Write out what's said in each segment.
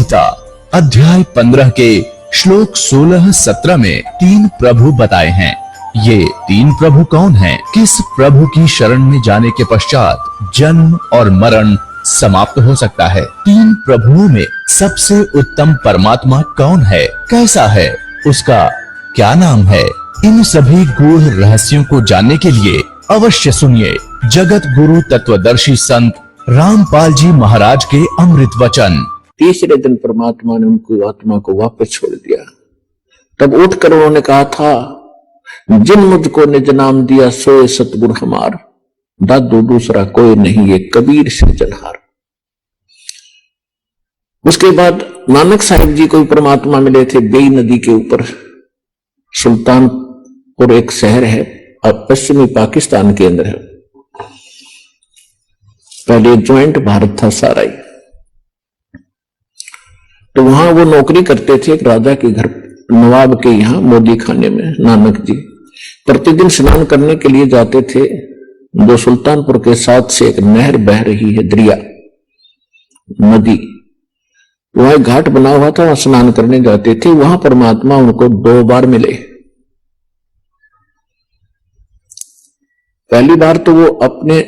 गीता अध्याय 15 के श्लोक 16-17 में 3 प्रभु बताए हैं। ये 3 प्रभु कौन हैं? किस प्रभु की शरण में जाने के पश्चात जन्म और मरण समाप्त हो सकता है? 3 प्रभुओं में सबसे उत्तम परमात्मा कौन है? कैसा है? उसका क्या नाम है? इन सभी गूढ़ रहस्यों को जानने के लिए अवश्य सुनिए जगत गुरु तत्वदर्शी संत रामपाल जी महाराज के अमृत वचन। तीसरे दिन परमात्मा ने उनको आत्मा को वापस छोड़ दिया। तब उठकर उन्होंने कहा था, जिन मुझको निज नाम दिया सोए सतगुरु हमार, दादू दूसरा कोई नहीं ये कबीर सृजनहार। उसके बाद नानक साहिब जी को परमात्मा मिले थे बेई नदी के ऊपर। सुल्तानपुर एक शहर है और पश्चिमी पाकिस्तान के अंदर है। पहले ज्वाइंट भारत था सारा ही। तो वहां वो नौकरी करते थे एक राजा के घर, नवाब के यहाँ मोदी खाने में। नानक जी प्रतिदिन स्नान करने के लिए जाते थे। जो सुल्तानपुर के साथ से एक नहर बह रही है, दरिया नदी, वहां एक घाट बना हुआ था, वहां स्नान करने जाते थे। वहां परमात्मा उनको 2 बार मिले। पहली बार तो वो अपने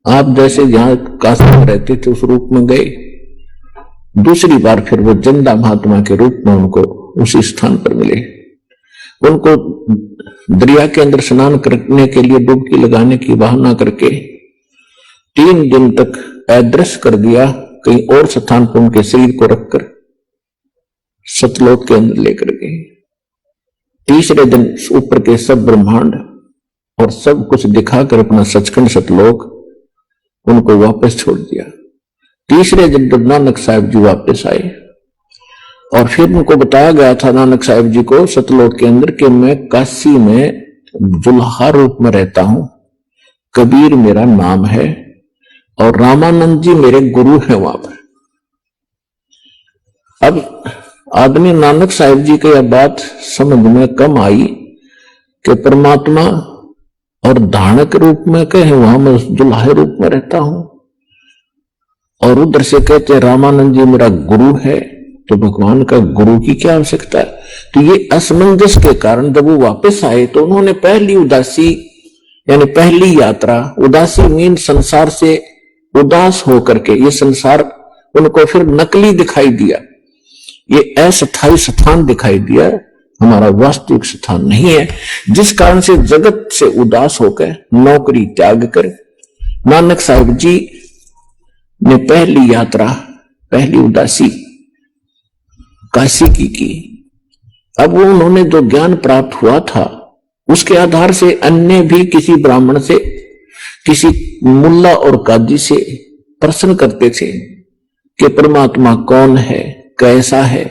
आप जैसे जहां काशी में रहते थे उस रूप में गए। दूसरी बार फिर वो जिंदा महात्मा के रूप में उनको उसी स्थान पर मिले। उनको दरिया के अंदर स्नान करने के लिए डुबकी लगाने की बहाना करके 3 दिन तक अदृश्य कर दिया। कहीं और स्थान पर उनके शरीर को रखकर सतलोक के अंदर लेकर गए। तीसरे दिन ऊपर के सब ब्रह्मांड और सब कुछ दिखाकर अपना सचखंड सतलोक उनको वापस छोड़ दिया। तीसरे दिन जब नानक साहिब जी वापस आए और फिर उनको बताया गया था नानक साहिब जी को सतलोक के अंदर कि मैं काशी में जुल्हा रूप में रहता हूं, कबीर मेरा नाम है और रामानंद जी मेरे गुरु हैं वहां पर। अब आदमी नानक साहिब जी की यह बात समझ में कम आई कि परमात्मा और धानक रूप में कहे वहां मैं दुल्हे रूप में रहता हूं, और उधर से कहते हैं रामानंद जी मेरा गुरु है, तो भगवान का गुरु की क्या आवश्यकता है? तो ये असमंजस के कारण जब वो वापस आए तो उन्होंने पहली उदासी यानी पहली यात्रा, उदासी मीन संसार से उदास होकर के, ये संसार उनको फिर नकली दिखाई दिया, ये अस्थायी स्थान दिखाई दिया, हमारा वास्तविक स्थान नहीं है। जिस कारण से जगत से उदास होकर नौकरी त्याग कर नानक साहिब जी ने पहली यात्रा, पहली उदासी काशी की। अब वो उन्होंने जो ज्ञान प्राप्त हुआ था उसके आधार से अन्य भी किसी ब्राह्मण से, किसी मुल्ला और काजी से प्रश्न करते थे कि परमात्मा कौन है, कैसा है।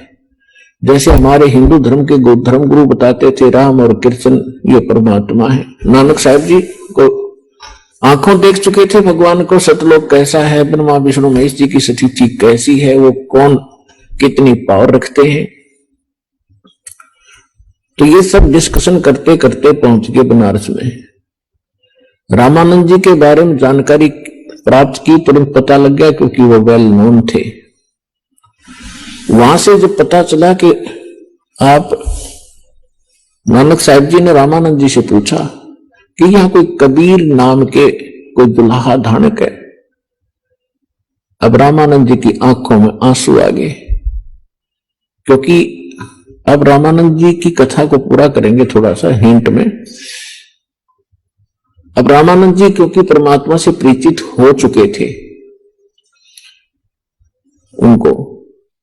जैसे हमारे हिंदू धर्म के धर्म गुरु बताते थे राम और कृष्ण ये परमात्मा है। नानक साहिब जी को आंखों देख चुके थे भगवान को, सतलोक कैसा है, ब्रह्मा विष्णु महेश जी की स्थिति कैसी है, वो कौन कितनी पावर रखते हैं। तो ये सब डिस्कशन करते करते पहुंच गए बनारस में। रामानंद जी के बारे में जानकारी प्राप्त की, तुरंत पता लग गया क्योंकि वो वेल नोन थे। वहां से जब पता चला कि आप, नानक साहिब जी ने रामानंद जी से पूछा कि यहां कोई कबीर नाम के कोई दुल्हा धानक है। अब रामानंद जी की आंखों में आंसू आ गए, क्योंकि अब रामानंद जी की कथा को पूरा करेंगे थोड़ा सा हिंट में। अब रामानंद जी क्योंकि परमात्मा से परिचित हो चुके थे उनको,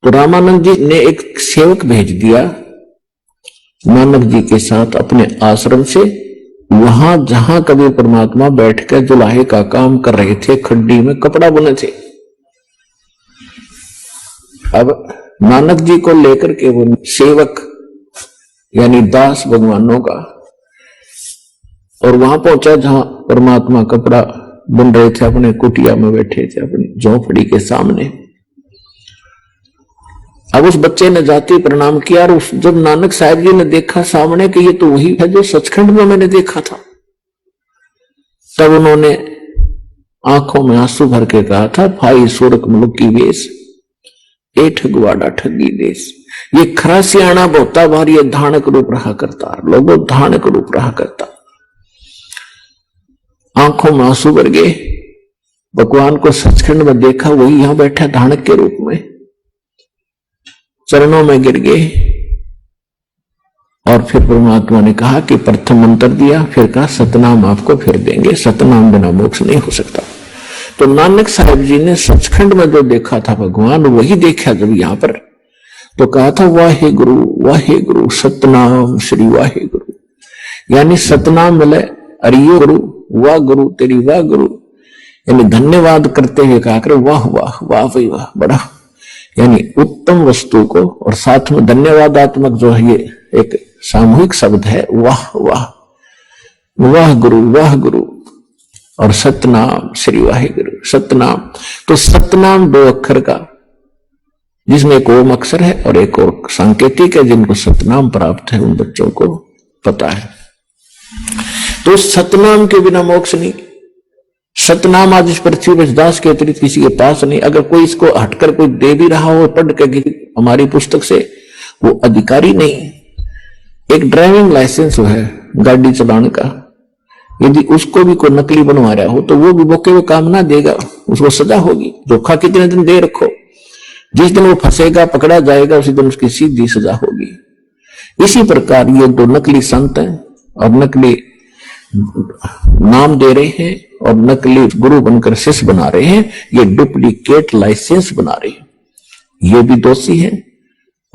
तो रामानंद जी ने एक सेवक भेज दिया नानक जी के साथ अपने आश्रम से, वहां जहां कभी परमात्मा बैठकर जुलाहे का काम कर रहे थे, खड्डी में कपड़ा बुने थे। अब नानक जी को लेकर के वो सेवक यानी दास भगवानों का, और वहां पहुंचा जहां परमात्मा कपड़ा बुन रहे थे, अपने कुटिया में बैठे थे अपनी झोंपड़ी के सामने। अब उस बच्चे ने जाति प्रणाम किया, और जब नानक साहिब जी ने देखा सामने कि ये तो वही है जो सचखंड में मैंने देखा था, तब उन्होंने आंखों में आंसू भर के कहा था, भाई सूरक मुलुक की वेश, ए ठगवाड़ा ठगी देश। ये खरा सियाणा बोता बार ये धानक रूप रहा करता, लोगों धानक रूप रहा करता। आंखों में आंसू भर गए, भगवान को सचखंड में देखा, वही यहां बैठा धानक के रूप में, चरणों में गिर गए। और फिर परमात्मा ने कहा कि प्रथम मंत्र दिया, फिर कहा सतनाम आपको फिर देंगे, सतनाम बिना मोक्ष नहीं हो सकता। तो नानक साहब जी ने सचखंड में जो देखा था भगवान, वही देखा जब यहां पर, तो कहा था वाहे गुरु सतनाम श्री वाहे गुरु। यानी सतनाम मिले, अरियो गुरु, वाह गुरु तेरी वाह गुरु, यानी धन्यवाद करते हुए कहा कर वाह वाह वाह भाई वाह, बड़ा यानी उत्तम वस्तु को, और साथ में धन्यवादात्मक जो है ये एक सामूहिक शब्द है, वाह वाह वाह गुरु और सतनाम श्री वाहे गुरु। सतनाम, तो सतनाम दो अक्षर का, जिसमें एक ओम अक्षर है और एक और सांकेतिक है, जिनको सतनाम प्राप्त है उन बच्चों को पता है। तो सतनाम के बिना मोक्ष नहीं। सतनाम आज इस पृथ्वी पर दास के अतिरिक्त किसी के पास नहीं। अगर कोई इसको हटकर कोई दे भी रहा हो पढ़ के हमारी पुस्तक से, वो अधिकारी नहीं। एक ड्राइविंग लाइसेंस है गाड़ी चलाने का, यदि उसको भी कोई नकली बनवा रहा हो तो वो भी मौके में काम ना देगा, उसको सजा होगी। धोखा कितने दिन दे रखो, जिस दिन वो फंसेगा पकड़ा जाएगा उसी दिन उसकी सीधी सजा होगी। इसी प्रकार ये दो नकली संत हैं और नकली नाम दे रहे हैं और नकली गुरु बनकर शिष्य बना रहे हैं, ये डुप्लीकेट लाइसेंस बना रहे हैं। ये भी दोषी है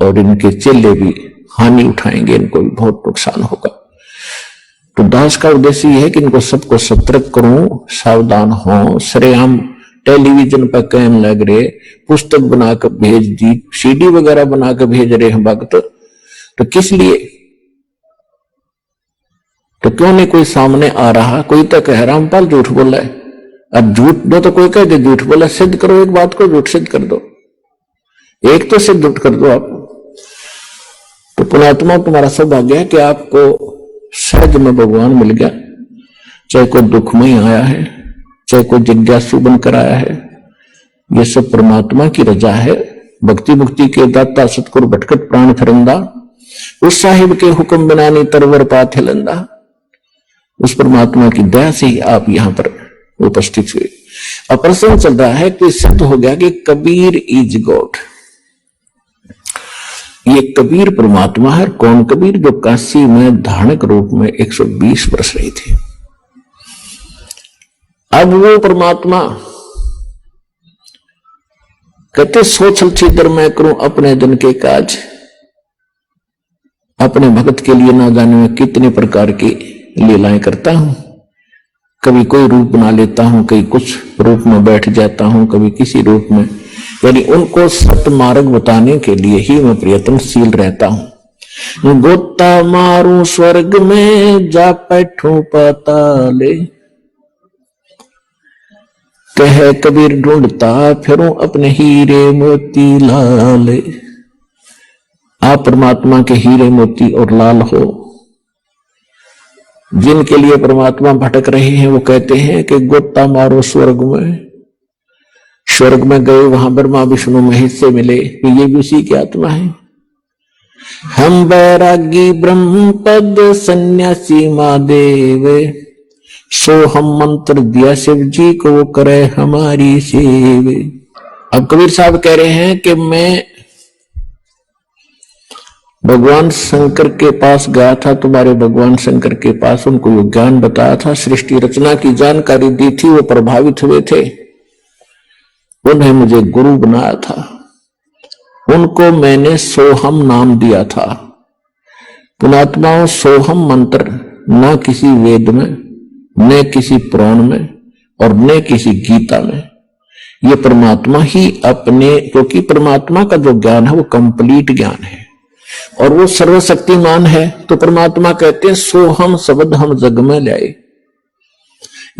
और इनके चेले भी हानि उठाएंगे, इनको भी बहुत नुकसान होगा। तो दास का उद्देश्य यह है कि इनको सबको सतर्क करूं, सावधान हो। सरेआम टेलीविजन पर कैम लग रहे, पुस्तक बनाकर भेज दी, सीडी वगैरह बनाकर भेज रहे हैं भक्त, तो किस लिए? तो क्यों नहीं कोई सामने आ रहा? कोई तो कह रामपाल झूठ बोला है, अब झूठ दो तो कोई कह दे झूठ बोला, सिद्ध करो एक बात को, झूठ सिद्ध कर दो, एक तो सिद्ध कर दो आप। तो पुण्यात्मा तुम्हारा सौभाग्य है कि आपको सहज में भगवान मिल गया, चाहे कोई दुख में आया है, चाहे कोई जिज्ञासु बनकर आया है, ये सब परमात्मा की रजा है। भक्ति मुक्ति के दाता सतगुरु भटकत प्राण फिरंदा, उस साहिब के हुक्म बिना नहीं तरवर पाथे लंदा। उस परमात्मा की दया से ही आप यहां पर उपस्थित हुए। अब प्रश्न चल रहा है कि सिद्ध हो गया कि कबीर इज गॉड। ये कबीर परमात्मा है। कौन कबीर? जो काशी में धानक रूप में 120 वर्ष रहे थे। अब वो परमात्मा कहते सोचल छिद्र मैं करूं अपने दिन के काज, अपने भगत के लिए ना जाने में कितने प्रकार की लीलाएं करता हूं। कभी कोई रूप बना लेता हूं, कभी कुछ रूप में बैठ जाता हूं, कभी किसी रूप में, यानी उनको सत्य मार्ग बताने के लिए ही मैं प्रयत्नशील रहता हूं। गोता मारू स्वर्ग में जा बैठूं पाताले, कहे कबीर ढूंढता फिरूं अपने हीरे मोती लाले। आप परमात्मा के हीरे मोती और लाल हो। जिनके लिए परमात्मा भटक रहे हैं वो कहते हैं कि गोता मारो स्वर्ग में। स्वर्ग में गए, वहां ब्रह्मा विष्णु महेश से मिले, तो ये भी उसी की आत्मा है। हम बैरागी ब्रह्म पद सन्यासी महादेव, सो हम मंत्र दिया शिव जी को वो करे हमारी सेव। अब कबीर साहब कह रहे हैं कि मैं भगवान शंकर के पास गया था, तुम्हारे भगवान शंकर के पास, उनको वो ज्ञान बताया था, सृष्टि रचना की जानकारी दी थी, वो प्रभावित हुए थे, उन्हें मुझे गुरु बनाया था, उनको मैंने सोहम नाम दिया था। पुणात्माओं, सोहम मंत्र न किसी वेद में, न किसी पुराण में और न किसी गीता में, ये परमात्मा ही अपने, क्योंकि परमात्मा का जो ज्ञान है वो कंप्लीट ज्ञान है और वो सर्वशक्तिमान है। तो परमात्मा कहते हैं सोहम शब्द हम जग में लाए,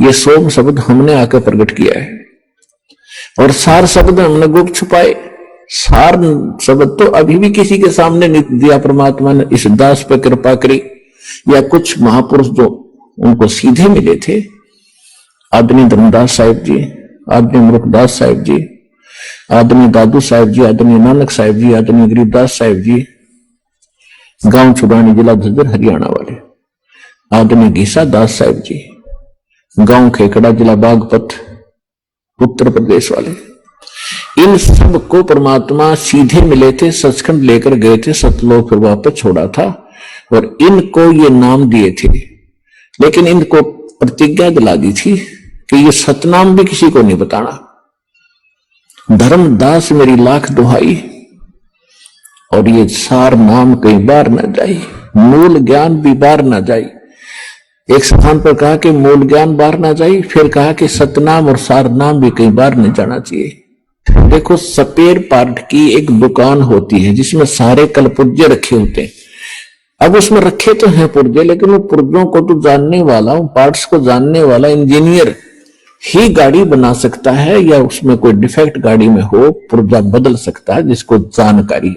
ये सोम शब्द हमने आकर प्रकट किया है और सार शब्द हमने गुप्त छुपाए। सार शब्द तो अभी भी किसी के सामने नहीं दिया परमात्मा ने, इस दास पर कृपा करी या कुछ महापुरुष जो उनको सीधे मिले थे, आदरणीय धर्मदास साहिब जी, आदरणीय मुरुखदास साहिब जी, आदरणीय दादू साहिब जी, आदरणीय नानक साहिब जी, आदरणीय गरीबदास साहिब जी, गांव छुड़ानी, जिला झज्जर, हरियाणा वाले, आदरणीय घीसा दास साहिब जी, गांव खेकड़ा, जिला बागपत, उत्तर प्रदेश वाले, इन सब को परमात्मा सीधे मिले थे, सचखंड लेकर गए थे, सतलोक फिर वापस छोड़ा था और इनको ये नाम दिए थे। लेकिन इनको प्रतिज्ञा दिला दी थी कि ये सतनाम भी किसी को नहीं बताना। धर्मदास मेरी लाख दुहाई, और ये सार नाम कहीं बाहर न जाए, मूल ज्ञान भी बाहर न जाए। एक स्थान पर कहा कि मूल ज्ञान बाहर ना जाए, फिर कहा कि सतनाम और सार नाम भी कहीं बाहर नहीं जाना चाहिए। देखो, स्पेयर पार्ट की एक दुकान होती है जिसमें सारे कल पुर्जे रखे होते हैं। अब उसमें रखे तो हैं पुर्जे, लेकिन वो पुर्जों को तो जानने वाला, पार्ट्स को जानने वाला इंजीनियर ही गाड़ी बना सकता है, या उसमें कोई डिफेक्ट गाड़ी में हो पुर्जा बदल सकता है, जिसको जानकारी है।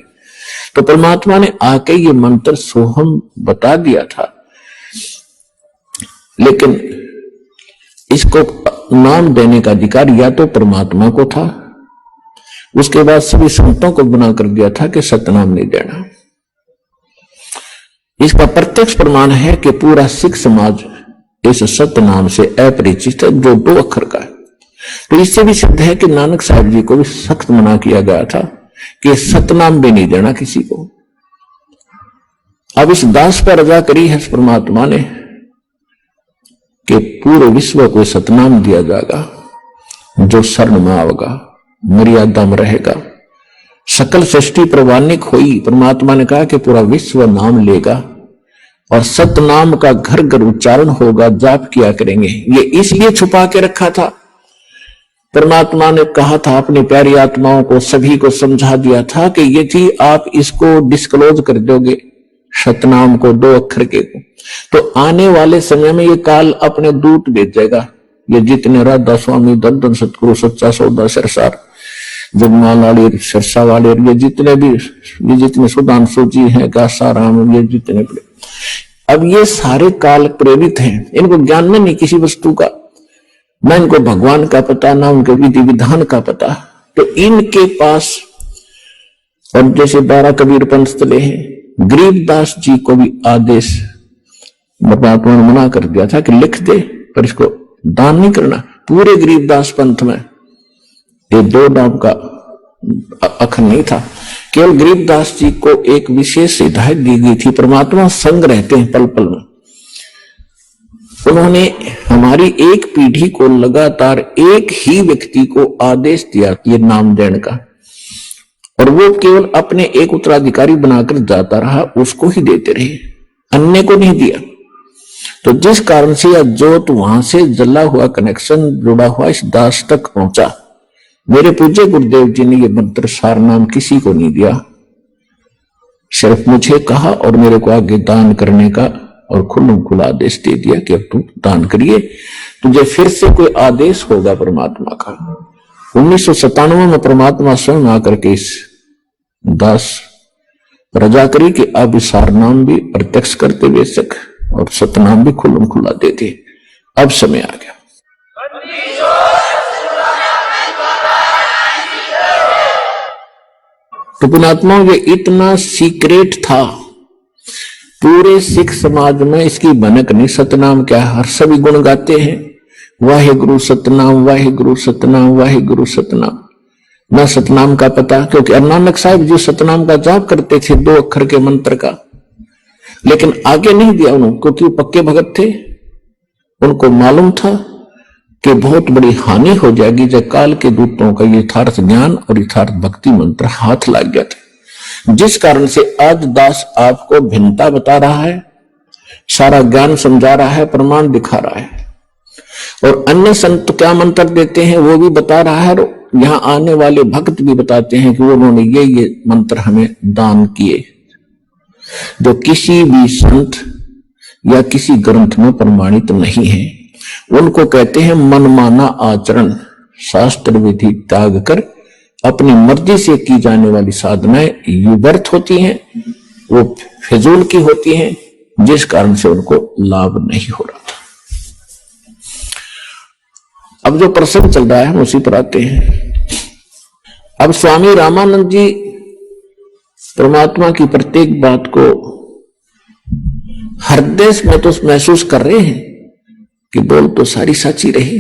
तो परमात्मा ने आके ये मंत्र सोहम बता दिया था, लेकिन इसको नाम देने का अधिकार या तो परमात्मा को था, उसके बाद सभी संतों को बना कर दिया था कि सतनाम नहीं देना। इसका प्रत्यक्ष प्रमाण है कि पूरा सिख समाज इस सतनाम से अपरिचित है, जो 2 अक्षर का है। तो इससे भी सिद्ध है कि नानक साहब जी को भी सख्त मना किया गया था कि सतनाम भी नहीं देना किसी को। अब इस दास पर रजा करी है परमात्मा ने कि पूरे विश्व को सतनाम दिया जाएगा, जो शरण में आवेगा, मर्यादा में रहेगा। सकल सृष्टि प्रवानिक हुई, परमात्मा ने कहा कि पूरा विश्व नाम लेगा और सतनाम का घर घर उच्चारण होगा, जाप किया करेंगे। ये इसलिए छुपा के रखा था, परमात्मा ने कहा था अपनी प्यारी आत्माओं को, सभी को समझा दिया था कि यदि आप इसको डिस्क्लोज कर दोगे, सतनाम को 2 अक्षर के को, तो आने वाले समय में ये काल अपने दूत भेजेगा। ये जितने राधा स्वामी, दर्दन सतगुरु, सच्चा सौदा, सरसार, जगमाल वाले, सरसा वाले, ये जितने सुधांशु जी हैं, गासाराम, ये जितने बड़े, अब ये सारे काल प्रेरित हैं। इनको ज्ञान में नहीं किसी वस्तु का, ना इनको भगवान का पता, ना उनके विधि विधान का पता। तो इनके पास, और जैसे 12 कबीर पंथ चले हैं, गरीबदास जी को भी आदेश परमात्मा ने मना कर दिया था कि लिख दे, पर इसको दान नहीं करना। पूरे गरीबदास पंथ में ये 2 नाम का अखर नहीं था, केवल गरीबदास जी को एक विशेष हिदायत दी गई थी। परमात्मा संग रहते हैं पल पल में। उन्होंने हमारी एक पीढ़ी को लगातार एक ही व्यक्ति को आदेश दिया ये नाम देने का, और वो केवल अपने एक उत्तराधिकारी बनाकर जाता रहा, उसको ही देते रहे, अन्य को नहीं दिया। तो जिस कारण से यह जोत वहां से जला हुआ कनेक्शन जुड़ा हुआ इस दास तक पहुंचा। मेरे पूज्य गुरुदेव जी ने यह मंत्र सार नाम किसी को नहीं दिया, सिर्फ मुझे कहा और मेरे को आगे दान करने का और खुला आदेश दे दिया कि अब तुम दान करिए, तुझे फिर से कोई आदेश होगा परमात्मा का। 1997 में परमात्मा स्वयं आकर के इस दास रजा करी कि अब सार नाम भी प्रत्यक्ष करते बेशक और सतनाम भी खुला देते। अब समय आ गया। तो पुणात्माओं, ये इतना सीक्रेट था, पूरे सिख समाज में इसकी भनक नहीं। सतनाम क्या, हर सभी गुण गाते हैं, वाहे गुरु सतनाम, वाहे गुरु सतनाम, वाहे गुरु सतनाम। ना सतनाम का पता, क्योंकि नानक साहब जी सतनाम का जाप करते थे 2 अक्षर के मंत्र का, लेकिन आगे नहीं दिया उन्होंने, क्योंकि वो पक्के भगत थे। उनको मालूम था कि बहुत बड़ी हानि हो जाएगी जब काल के दूतों का यथार्थ ज्ञान और यथार्थ भक्ति मंत्र हाथ लग गया था। जिस कारण से आज दास आपको भिन्नता बता रहा है, सारा ज्ञान समझा रहा है, प्रमाण दिखा रहा है, और अन्य संत क्या मंत्र देते हैं वो भी बता रहा है। यहाँ आने वाले भक्त भी बताते हैं कि उन्होंने ये मंत्र हमें दान किए, जो किसी भी संत या किसी ग्रंथ में प्रमाणित नहीं है। उनको कहते हैं मनमाना आचरण। शास्त्र विधि त्याग कर अपनी मर्जी से की जाने वाली साधनाएं व्यर्थ होती हैं, वो फिजूल की होती हैं, जिस कारण से उनको लाभ नहीं हो रहा था। अब जो प्रसंग चल रहा है हम उसी पर आते हैं। अब स्वामी रामानंद जी परमात्मा की प्रत्येक बात को हृदय में तो महसूस कर रहे हैं कि बोल तो सारी सच्ची रही।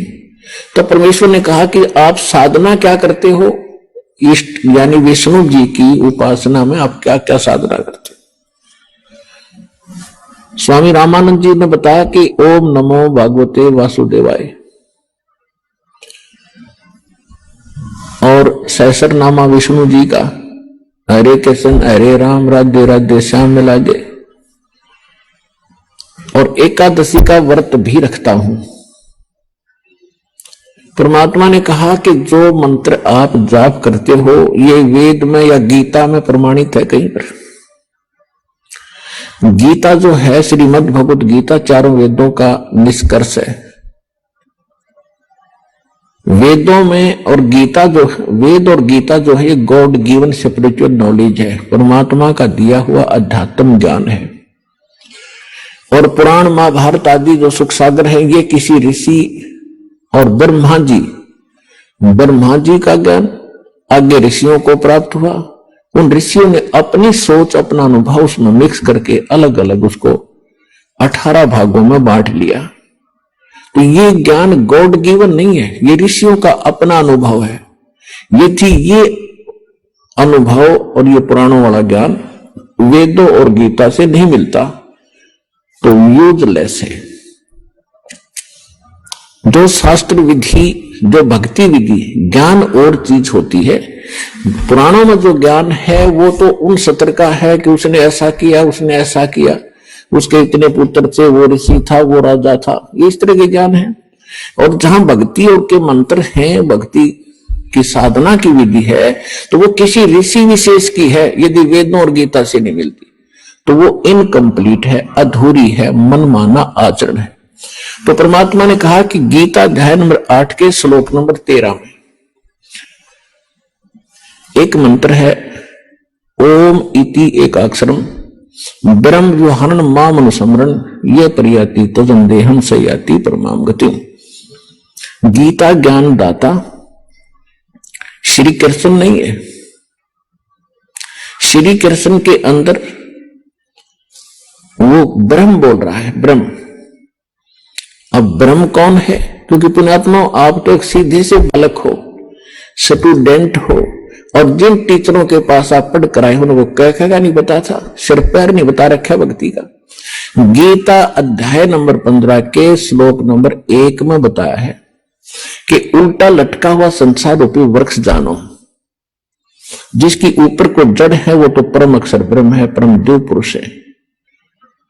तो परमेश्वर ने कहा कि आप साधना क्या करते हो, इष्ट यानी विष्णु जी की उपासना में आप क्या क्या साधना करते हो। स्वामी रामानंद जी ने बताया कि ओम नमो भगवते वासुदेवाय और सहस्रनामा विष्णु जी का, हरे कृष्ण हरे राम राधे राधे श्याम में लागे, और एकादशी का व्रत भी रखता हूं। परमात्मा ने कहा कि जो मंत्र आप जाप करते हो ये वेद में या गीता में प्रमाणित है कहीं पर। गीता जो है श्रीमद् भगवत गीता चारों वेदों का निष्कर्ष है। वेदों में और गीता जो वेद और गीता जो है ये गॉड गिवन स्पिरिचुअल नॉलेज है, परमात्मा का दिया हुआ अध्यात्म ज्ञान है। और पुराण महाभारत आदि जो सुख सागर है ये किसी ऋषि और ब्रह्मा जी का ज्ञान आगे ऋषियों को प्राप्त हुआ। उन ऋषियों ने अपनी सोच अपना अनुभव उसमें मिक्स करके अलग अलग उसको 18 भागों में बांट लिया। तो ये ज्ञान गॉड गिवन नहीं है, ये ऋषियों का अपना अनुभव है। ये अनुभव और ये पुराणों वाला ज्ञान वेदों और गीता से नहीं मिलता, तो यूजलेस है। जो शास्त्र विधि, जो भक्ति विधि, ज्ञान और चीज होती है। पुराणों में जो ज्ञान है वो तो उन सत्र का है कि उसने ऐसा किया, उसने ऐसा किया, उसके इतने पुत्र थे, वो ऋषि था, वो राजा था, ये इस तरह के ज्ञान है। और जहां भक्ति और के मंत्र हैं, भक्ति की साधना की विधि है, तो वो किसी ऋषि विशेष की है। यदि वेदों और गीता से नहीं मिलती तो वो इनकम्प्लीट है, अधूरी है, मनमाना आचरण है। तो परमात्मा ने कहा कि गीता अध्याय नंबर 8 के श्लोक नंबर 13 में एक मंत्र है, ओम इति एक अक्षरम ब्रह्म व्योहरण माम अनुसमरण ये परियाति तजम देहम सयाति परमाम गति। गीता ज्ञान दाता श्री कृष्ण नहीं है। श्री कृष्ण के अंदर वो ब्रह्म बोल रहा है, ब्रह्म। अब ब्रह्म कौन है? क्योंकि पुण्यात्मा आप तो एक सीधे से बालक हो, स्टूडेंट हो, और जिन टीचरों के पास आप पढ़ कर आए हो उनको कह नहीं बता था, सिर पैर नहीं बता रखा भक्ति का। गीता अध्याय नंबर 15 के श्लोक नंबर 1 में बताया है कि उल्टा लटका हुआ संसार रूपी वृक्ष जानो, जिसकी ऊपर को जड़ है वो तो परम अक्षर ब्रह्म है, परम देव पुरुष है,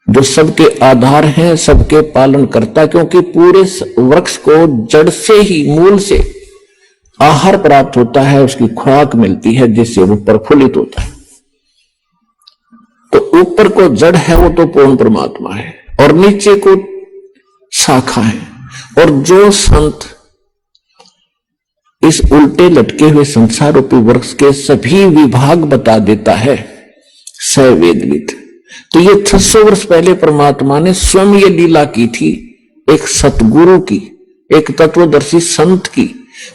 जो सबके आधार हैं, सबके पालन करता। क्योंकि पूरे वृक्ष को जड़ से ही, मूल से आहार प्राप्त होता है, उसकी खुराक मिलती है, जिससे वो प्रफुल्लित होता है। तो ऊपर को जड़ है वो तो पूर्ण परमात्मा है, और नीचे को शाखा है। और जो संत इस उल्टे लटके हुए संसार रूपी वृक्ष के सभी विभाग बता देता है, स वेदविद। तो ये 600 वर्ष पहले परमात्मा ने स्वयं ये लीला की थी, एक सतगुरु की, एक तत्वदर्शी संत की।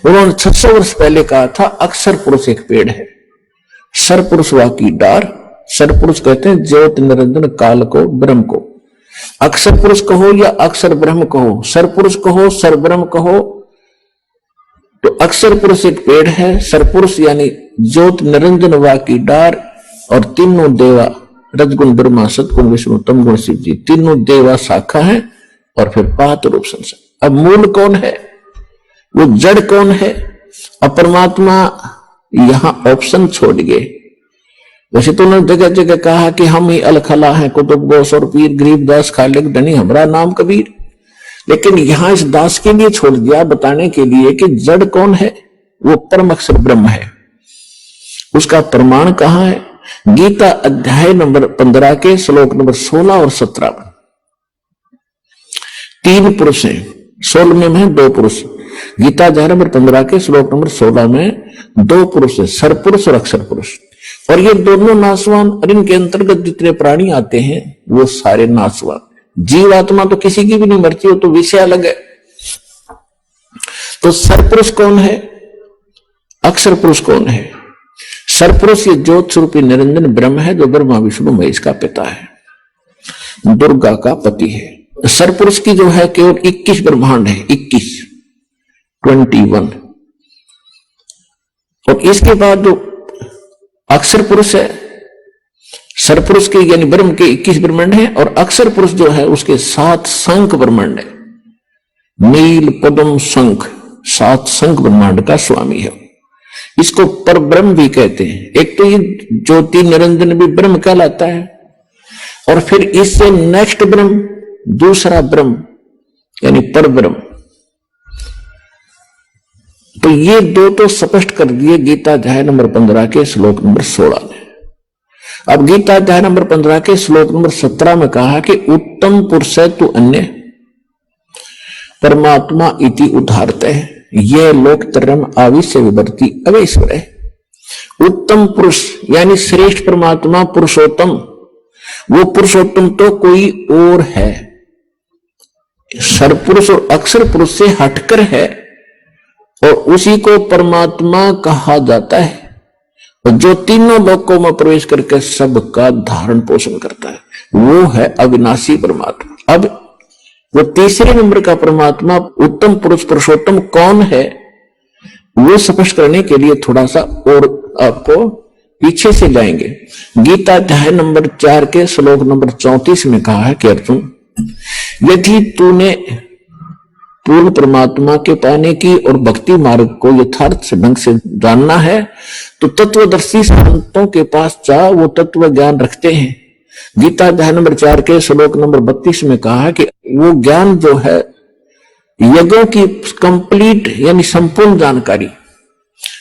उन्होंने 600 वर्ष पहले कहा था अक्षर पुरुष एक पेड़ है, सर पुरुष वाकी डार। सर पुरुष कहते हैं ज्योत निरंजन काल को, ब्रह्म को। अक्षर पुरुष कहो या अक्षर ब्रह्म कहो, सर पुरुष कहो, सर ब्रह्म कहो, तो अक्षर पुरुष एक पेड़ है, सर पुरुष यानी ज्योत निरंजन वाकी डार, और तीनों देवा रजगुण ब्रह्मा सतगुण विष्णु तम गुण शिव जी, तीनों देवा शाखा है, और फिर पात रूप संसार। अब मूल कौन है? वो जड़ कौन है? अब परमात्मा यहां ऑप्शन छोड़ गए। वैसे तो उन्होंने जगह जगह कहा कि हम ही अलखला हैं, कुतुब गोस और पीर, गरीबदास खालिक धनी हमारा नाम कबीर। लेकिन यहां इस दास के लिए छोड़ दिया बताने के लिए कि जड़ कौन है? वो परम अक्षर ब्रह्म है। उसका प्रमाण कहां है? गीता अध्याय नंबर 15 के श्लोक नंबर 16 और 17 में 3 पुरुष हैं, 16 में 2 पुरुष। गीता अध्याय नंबर 15 के श्लोक नंबर 16 में 2 पुरुष है, सर पुरुष और अक्षर पुरुष। और ये दोनों नासवान, और इनके अंतर्गत जितने प्राणी आते हैं वो सारे नासवान। जीवात्मा तो किसी की भी नहीं मरती, हो तो विषय अलग है। तो सर पुरुष कौन है? अक्षर पुरुष कौन है? सरपुरुष ये ज्योत स्वरूपी निरंजन ब्रह्म है, जो ब्रह्मा विष्णु महेश का पिता है, दुर्गा का पति है। सरपुरुष की जो है केवल 21 ब्रह्मांड है, 21 और इसके बाद जो अक्षर पुरुष है, सरपुरुष के यानी ब्रह्म के 21 ब्रह्मांड है, और अक्षर पुरुष जो है उसके 7 शंख ब्रह्मांड है, नील पद्म शंख, 7 शंख ब्रह्मांड का स्वामी है। इसको पर ब्रह्म भी कहते हैं। एक तो ये ज्योति निरंजन भी ब्रह्म कहलाता है, और फिर इससे नेक्स्ट ब्रह्म दूसरा ब्रह्म यानी पर ब्रह्म। तो ये दो तो स्पष्ट कर दिए गीता अध्याय नंबर 15 के श्लोक नंबर 16 में। अब गीता अध्याय नंबर 15 के श्लोक नंबर 17 में कहा कि उत्तम पुरुष है तू अन्य परमात्मा इति उदाहरते है, ये लोकत्रयम् आविश्य विवर्ती अवेश्वर है। उत्तम पुरुष यानी श्रेष्ठ परमात्मा पुरुषोत्तम, वो पुरुषोत्तम तो कोई और है, सरपुरुष और अक्षर पुरुष से हटकर है, और उसी को परमात्मा कहा जाता है, और जो तीनों लोकों में प्रवेश करके सबका धारण पोषण करता है, वो है अविनाशी परमात्मा। अब वो तीसरे नंबर का परमात्मा उत्तम पुरुष पुरुषोत्तम कौन है, वो स्पष्ट करने के लिए थोड़ा सा और आपको पीछे से जाएंगे। गीता अध्याय नंबर 4 के श्लोक नंबर 34 में कहा है कि अर्जुन, यदि तूने पूर्ण परमात्मा के पाने की और भक्ति मार्ग को यथार्थ ढंग से जानना है तो तत्वदर्शी संतों के पास जा, वो तत्व ज्ञान रखते हैं। गीता अध्याय नंबर 4 के श्लोक नंबर 32 में कहा है कि वो ज्ञान जो है यज्ञों की कंप्लीट यानी संपूर्ण जानकारी,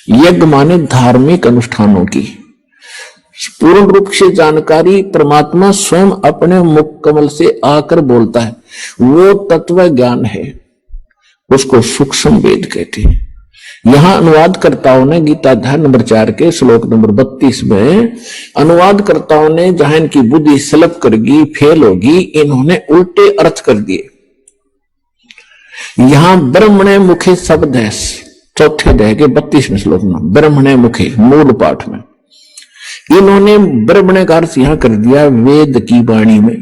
यज्ञ माने धार्मिक अनुष्ठानों की पूर्ण रूप से जानकारी परमात्मा स्वयं अपने मुख कमल से आकर बोलता है, वो तत्व ज्ञान है, उसको सूक्ष्म वेद कहते हैं। यहां अनुवादकर्ताओं ने गीता अध्याय नंबर 4 के श्लोक नंबर 32 में अनुवादकर्ताओं ने जहां इनकी बुद्धि स्लप करगी, फेल होगी, इन्होंने उल्टे अर्थ कर दिए। यहां ब्रह्मणे मुखे शब्द है, चौथे अध्याय के 32वें श्लोक में ब्रह्मणे मुखे मूल पाठ में, इन्होंने ब्रह्मणे का अर्थ यहां कर दिया वेद की वाणी में।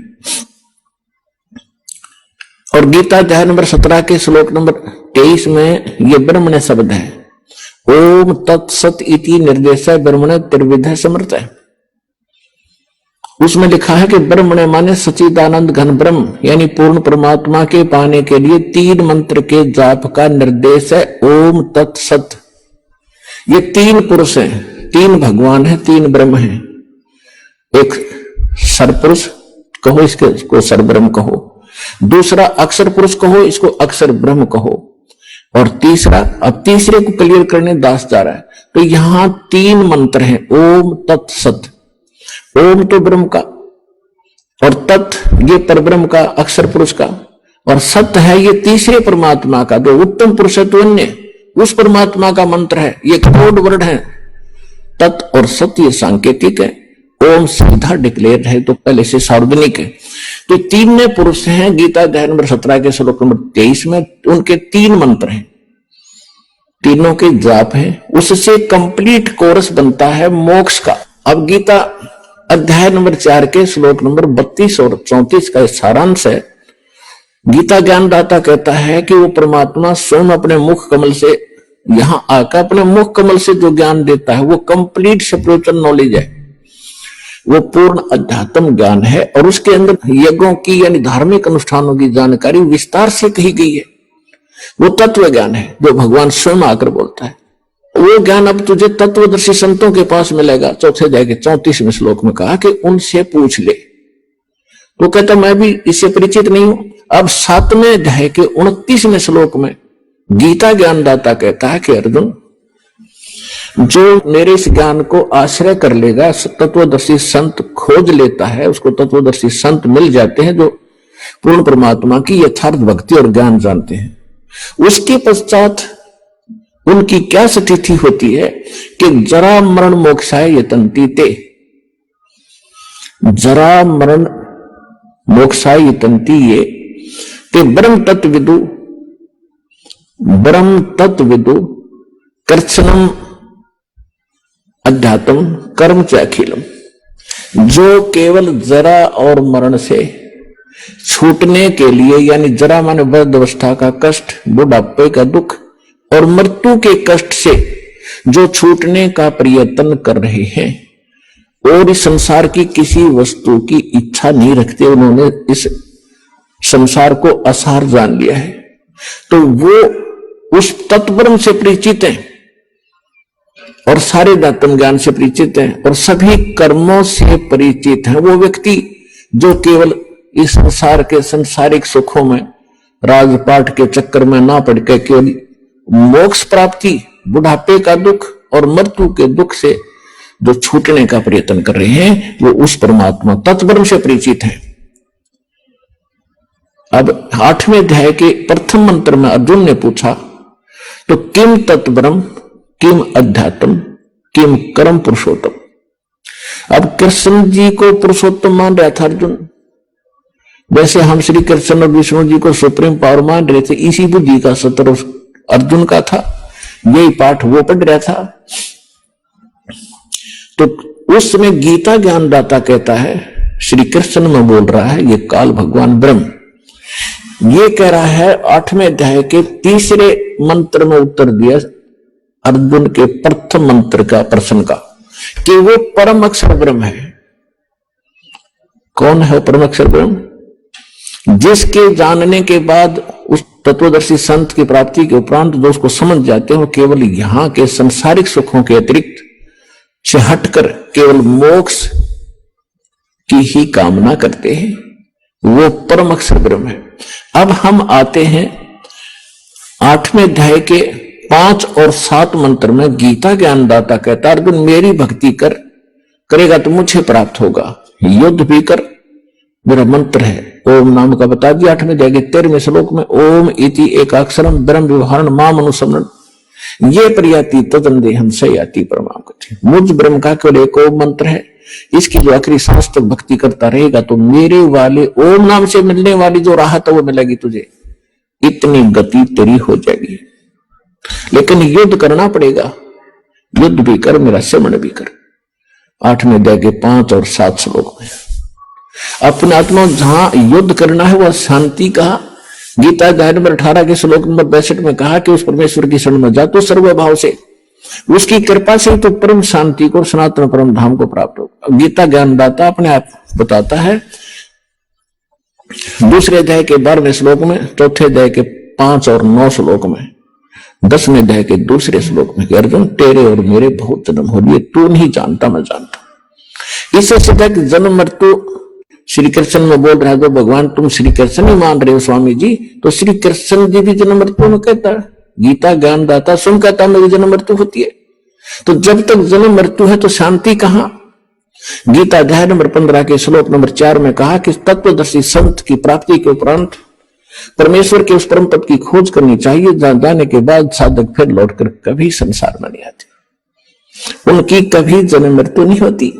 और गीता अध्याय नंबर 17 के श्लोक नंबर 23 में ये ब्रह्मणे शब्द है, ओम तत्सत इति निर्देश ब्रह्मणे त्रिविध समर्थ है। उसमें लिखा है कि ब्रह्मणे माने सच्चिदानंद घन ब्रह्म यानी पूर्ण परमात्मा के पाने के लिए 3 मंत्र के जाप का निर्देश है, ओम तत्सत। ये 3 पुरुष हैं, 3 भगवान हैं, 3 ब्रह्म हैं। एक सरपुरुष कहो, इसको सरब्रह्म कहो, दूसरा अक्षर पुरुष कहो, इसको अक्षर ब्रह्म कहो, और तीसरा, अब तीसरे को क्लियर करने दास जा रहा है। तो यहां 3 मंत्र हैं, ओम तत्सत। ओम तो ब्रह्म का, और तत् ये परब्रह्म का, अक्षर पुरुष का, और सत्य है ये तीसरे परमात्मा का, जो उत्तम पुरुष है तो अन्य उस परमात्मा का मंत्र है। ये कोड वर्ड है, तत् और सत्य ये सांकेतिक है, ओम सीधा डिक्लेयर है तो पहले से सार्वजनिक है। तो 3 पुरुष हैं गीता अध्याय नंबर 17 के श्लोक नंबर 23 में, उनके 3 मंत्र हैं, तीनों के जाप हैं, उससे कंप्लीट कोर्स बनता है मोक्ष का। अब गीता अध्याय नंबर 4 के श्लोक नंबर 32 और 34 का सारांश है। गीता ज्ञानदाता कहता है कि वो परमात्मा स्वयं अपने मुख कमल से यहां आकर अपने मुख कमल से जो ज्ञान देता है वो कंप्लीट स्पिरिचुअल नॉलेज है, वो पूर्ण अध्यात्म ज्ञान है, और उसके अंदर यज्ञों की यानी धार्मिक अनुष्ठानों की जानकारी विस्तार से कही गई है। वो तत्व ज्ञान है जो भगवान स्वयं आकर बोलता है। वो ज्ञान अब तुझे तत्वदर्शी संतों के पास मिलेगा। चौथे अध्याय के 34वें श्लोक में कहा कि उनसे पूछ ले। तो कहता मैं भी इससे परिचित नहीं हूं। अब 7वें अध्याय के 29वें श्लोक में गीता ज्ञानदाता कहता है कि अर्जुन, जो मेरे इस ज्ञान को आश्रय कर लेगा, तत्वदर्शी संत खोज लेता है, उसको तत्वदर्शी संत मिल जाते हैं जो पूर्ण परमात्मा की यथार्थ भक्ति और ज्ञान जानते हैं। उसके पश्चात उनकी क्या स्थिति होती है कि जरा मरण मोक्षाय यतन्ति ते, जरा मरण मोक्षाय यतन्ति ये ते ब्रह्म तत्विदु कृत्स्नम अध्यात्म कर्म च अखिलम, जो केवल जरा और मरण से छूटने के लिए, यानी जरा माने वृद्धावस्था का कष्ट, बुढ़ापे का दुख और मृत्यु के कष्ट से जो छूटने का प्रयत्न कर रहे हैं और इस संसार की किसी वस्तु की इच्छा नहीं रखते, उन्होंने इस संसार को असार जान लिया है, तो वो उस तत्वब्रह्म से परिचित हैं और सारे दातम ज्ञान से परिचित हैं और सभी कर्मों से परिचित हैं। वो व्यक्ति जो केवल इस संसार के संसारिक सुखों में, राजपाट के चक्कर में ना पड़ के केवल मोक्ष प्राप्ति, बुढ़ापे का दुख और मृत्यु के दुख से जो छूटने का प्रयत्न कर रहे हैं, वो उस परमात्मा तत्वब्रह्म से परिचित है। अब 8वें अध्याय के प्रथम मंत्र में अर्जुन ने पूछा, तो किम तत्वब्रह्म, किम अध्यात्म, किम कर्म पुरुषोत्तम। अब कृष्ण जी को पुरुषोत्तम मान रहा था अर्जुन, वैसे हम श्री कृष्ण और विष्णु जी को सुप्रीम पावर मान रहे थे। इसी बुद्धि का सत्र अर्जुन का था, यही पाठ वो पढ़ रहा था। तो उसमें गीता ज्ञानदाता कहता है, श्री कृष्ण में बोल रहा है, ये काल भगवान ब्रह्म ये कह रहा है 8वें अध्याय के 3रे मंत्र में उत्तर दिया अर्जुन के प्रथम मंत्र का प्रश्न का, कि वो परम अक्षर ब्रह्म है। कौन है परम अक्षर ब्रह्म? जिसके जानने के बाद उस तत्वदर्शी संत की प्राप्ति के उपरांत जो उसको समझ जाते हो केवल यहां के संसारिक सुखों के अतिरिक्त से हटकर केवल मोक्ष की ही कामना करते हैं, वो परम अक्षर ब्रह्म है। अब हम आते हैं 8वें अध्याय के 5 और 7 मंत्र में। गीता ज्ञानदाता कहता है, अर्जुन मेरी भक्ति करेगा तो मुझे प्राप्त होगा, युद्ध भी कर, मेरा मंत्र है ओम नाम का बता दिया 8वें अध्याय के 13वें श्लोक में। ओम इति एकाक्षरम ब्रह्म व्यवहारण माम अनुसमरण ये प्रयाति तदंदेहम सयाति परमाम गति। मुझ ब्रह्म का केवल एक ओम मंत्र है, इसकी जो आखिरी सांस तक भक्ति करता रहेगा तो मेरे वाले ओम नाम से मिलने वाली जो राहत है वो मिलेगी तुझे, इतनी गति तेरी हो जाएगी। लेकिन युद्ध करना पड़ेगा, युद्ध भी कर, मेरा श्रवण भी कर। 8वें अध्याय के 5 और 7 श्लोक में अपने आत्मा जहां युद्ध करना है वह शांति कहा। गीता अध्याय नंबर 18 के श्लोक नंबर 62 में कहा कि उस परमेश्वर की शरण में जा तो सर्वभाव से, उसकी कृपा से तो परम शांति को, सनातन परम धाम को प्राप्त होगा। गीता ज्ञानदाता अपने आप बताता है 2 अध्याय के 12वें श्लोक में, 4 अध्याय के 5 और 9 श्लोक में, 10वें अध्याय के 2 श्लोक में, अर्जुन तेरे और मेरे बहुत जन्म हो लिए, तू नहीं जानता मैं जानता। इससे सीधा कि जन्म मृत्यु श्री कृष्ण में बोल रहा है, तो भगवान तुम श्री कृष्ण ही मान रहे हो स्वामी जी, तो श्री कृष्ण जी भी जन्म मृत्यु में कहता है। गीता ज्ञानदाता स्वयं कहता मेरी जन्म मृत्यु होती है। तो जब तक जन्म मृत्यु है तो शांति कहां? गीता अध्याय नंबर 15 के श्लोक नंबर 4 में कहा कि तत्वदर्शी संत की प्राप्ति के उपरांत परमेश्वर के उस परम पद की खोज करनी चाहिए, जहां जाने के बाद साधक फिर लौटकर कभी संसार में नहीं आते, उनकी कभी जन्म मृत्यु नहीं होती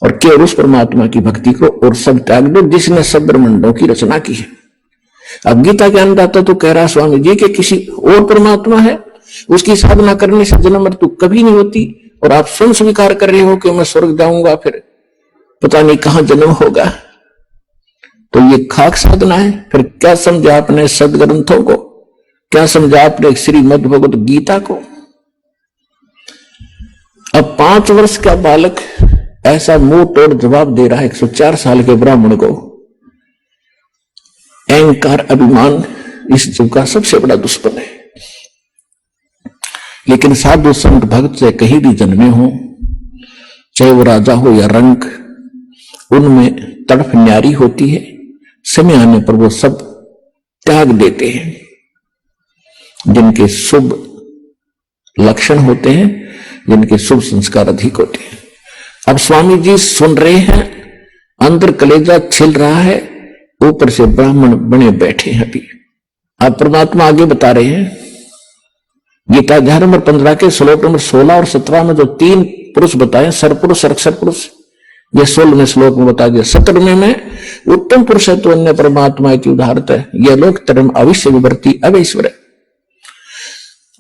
और केवल उस परमात्मा की भक्ति को और सब त्याग दो जिसने सब ब्रह्मांडों की रचना की है। अब गीता ज्ञानदाता तो कह रहा स्वामी जी कि किसी और परमात्मा है, उसकी साधना करने से जन्म मृत्यु कभी नहीं होती, और आप स्वयं स्वीकार कर रहे हो कि मैं स्वर्ग जाऊंगा फिर पता नहीं कहां जन्म होगा, तो ये खाक साधना है। फिर क्या समझा आपने सदग्रंथों को, क्या समझा आपने श्रीमद् भगवत गीता को? अब 5 वर्ष का बालक ऐसा मुंह तोड़ जवाब दे रहा है 104 साल के ब्राह्मण को। अहंकार अभिमान इस जीव का सबसे बड़ा दुश्मन है। लेकिन साधु संत भक्त से कहीं भी जन्मे हो, चाहे वो राजा हो या रंक, उनमें तड़फ न्यारी होती है। समय आने पर वो सब त्याग देते हैं। जिनके शुभ लक्षण होते हैं, जिनके शुभ संस्कार अधिक होते हैं। अब स्वामी जी सुन रहे हैं, अंदर कलेजा छिल रहा है, ऊपर से ब्राह्मण बने बैठे हैं। अभी अब परमात्मा आगे बता रहे हैं। गीता अध्याय नंबर 15 के श्लोक नंबर 16 और 17 में जो 3 पुरुष बताए, सरपुरुष, अक्षर पुरुष, ये 16वें श्लोक में बता दिया। 17वें में उत्तम पुरुष है तो अन्य परमात्मा की उदाहरत है, यह लोक धर्म अविश्य विवर्ती अवैश्वर।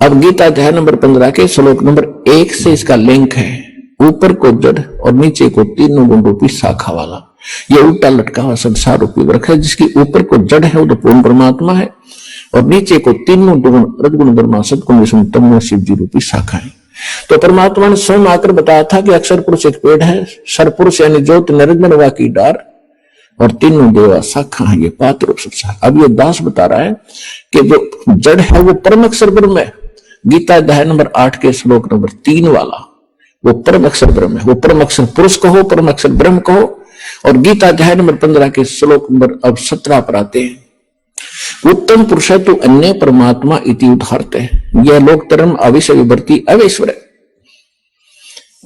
अब गीता अध्याय नंबर 15 के श्लोक नंबर 1 से इसका लिंक है। ऊपर को जड़ और नीचे को तीनों गुण रूपी शाखा वाला ये उल्टा लटका हुआ संसार रूपी वृक्ष है, जिसकी ऊपर को जड़ है वो तो पूर्ण परमात्मा है और नीचे को तीनों गुण रजगुण ब्रह्मा सदगुण विष्णु तमोगुण शिव जी रूपी शाखा है। तो परमात्मा ने स्वयं आकर बताया था कि अक्षर पुरुष एक पेड़ है, सरपुरुष यानी ज्योत निरंजन की डार और तीनों देवा शाखा है ये पात्र रूप संसार। अब ये दास बता रहा है कि जो जड़ है वो परम अक्षर ब्रह्म है। गीता अध्याय नंबर 8 के श्लोक नंबर 3 वाला वो परम अक्षर ब्रह्म है। वो परम अक्षर पुरुष कहो, परम अक्षर ब्रह्म कहो। और गीता अध्याय नंबर 15 के श्लोक नंबर अब 17 पर आते हैं। उत्तम पुरुष है तो अन्य परमात्मा इति उदाहरते हैं, यह लोक धर्म अविषय विवर्ती अवेश्वर है।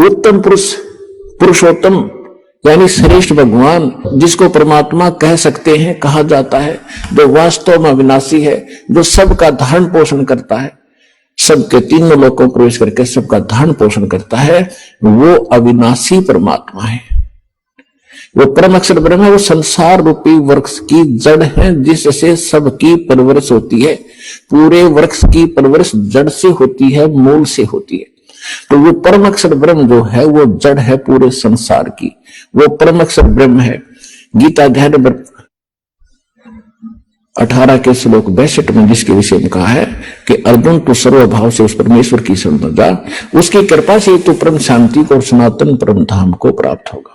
उत्तम पुरुष पुरुषोत्तम यानी श्रेष्ठ भगवान जिसको परमात्मा कह सकते हैं, कहा जाता है, जो वास्तव में अविनाशी है, जो सबका धारण पोषण करता है, सबके तीनों लोकों में प्रवेश करके सबका धारण पोषण करता है, वो अविनाशी परमात्मा है। वो परम अक्षर ब्रह्म है। वो संसार रूपी वृक्ष की जड़ है जिससे सबकी परवरिश होती है। पूरे वृक्ष की परवरिश जड़ से होती है, मूल से होती है। तो वो परम अक्षर ब्रह्म जो है वो जड़ है पूरे संसार की, वो परम अक्षर ब्रह्म है। गीता अध्याय नंबर 18 के श्लोक 62 में जिसके विषय में कहा है कि अर्जुन तो सर्वभाव से उस परमेश्वर की शरण में जा, उसकी कृपा से तो परम शांति को और सनातन परम धाम को प्राप्त होगा।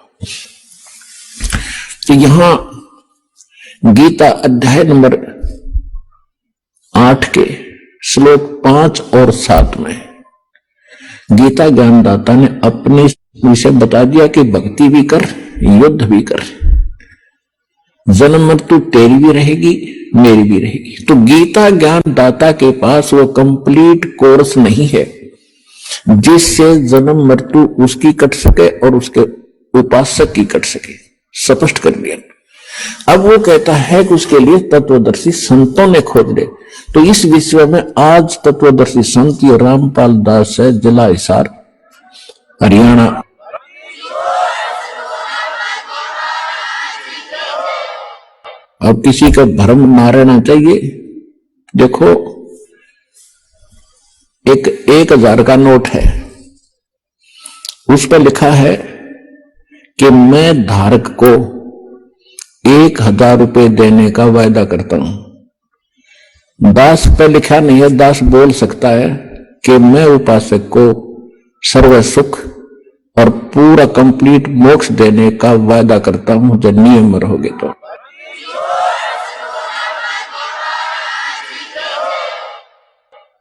तो यहां गीता अध्याय नंबर 8 के श्लोक 5 और 7 में गीता ज्ञानदाता ने अपने विषय बता दिया कि भक्ति भी कर, युद्ध भी कर, जन्म मृत्यु तेरी भी रहेगी, मेरी भी रहेगी। तो गीता ज्ञानदाता के पास वो कंप्लीट कोर्स नहीं है जिससे जन्म मृत्यु उसकी कट सके और उसके उपासक की कट सके। स्पष्ट कर दिया। अब वो कहता है कि उसके लिए तत्वदर्शी संतों ने खोज ले। तो इस विश्व में आज तत्वदर्शी संत ये रामपाल दास है, जिला हिसार, हरियाणा। अब किसी का भ्रम ना रहना चाहिए। देखो एक 1000 का नोट है, उस पर लिखा है कि मैं धारक को 1000 रुपए देने का वायदा करता हूं। दास पर लिखा नहीं है, दास बोल सकता है कि मैं उपासक को सर्व सुख और पूरा कंप्लीट मोक्ष देने का वायदा करता हूं जब नियम रहोगे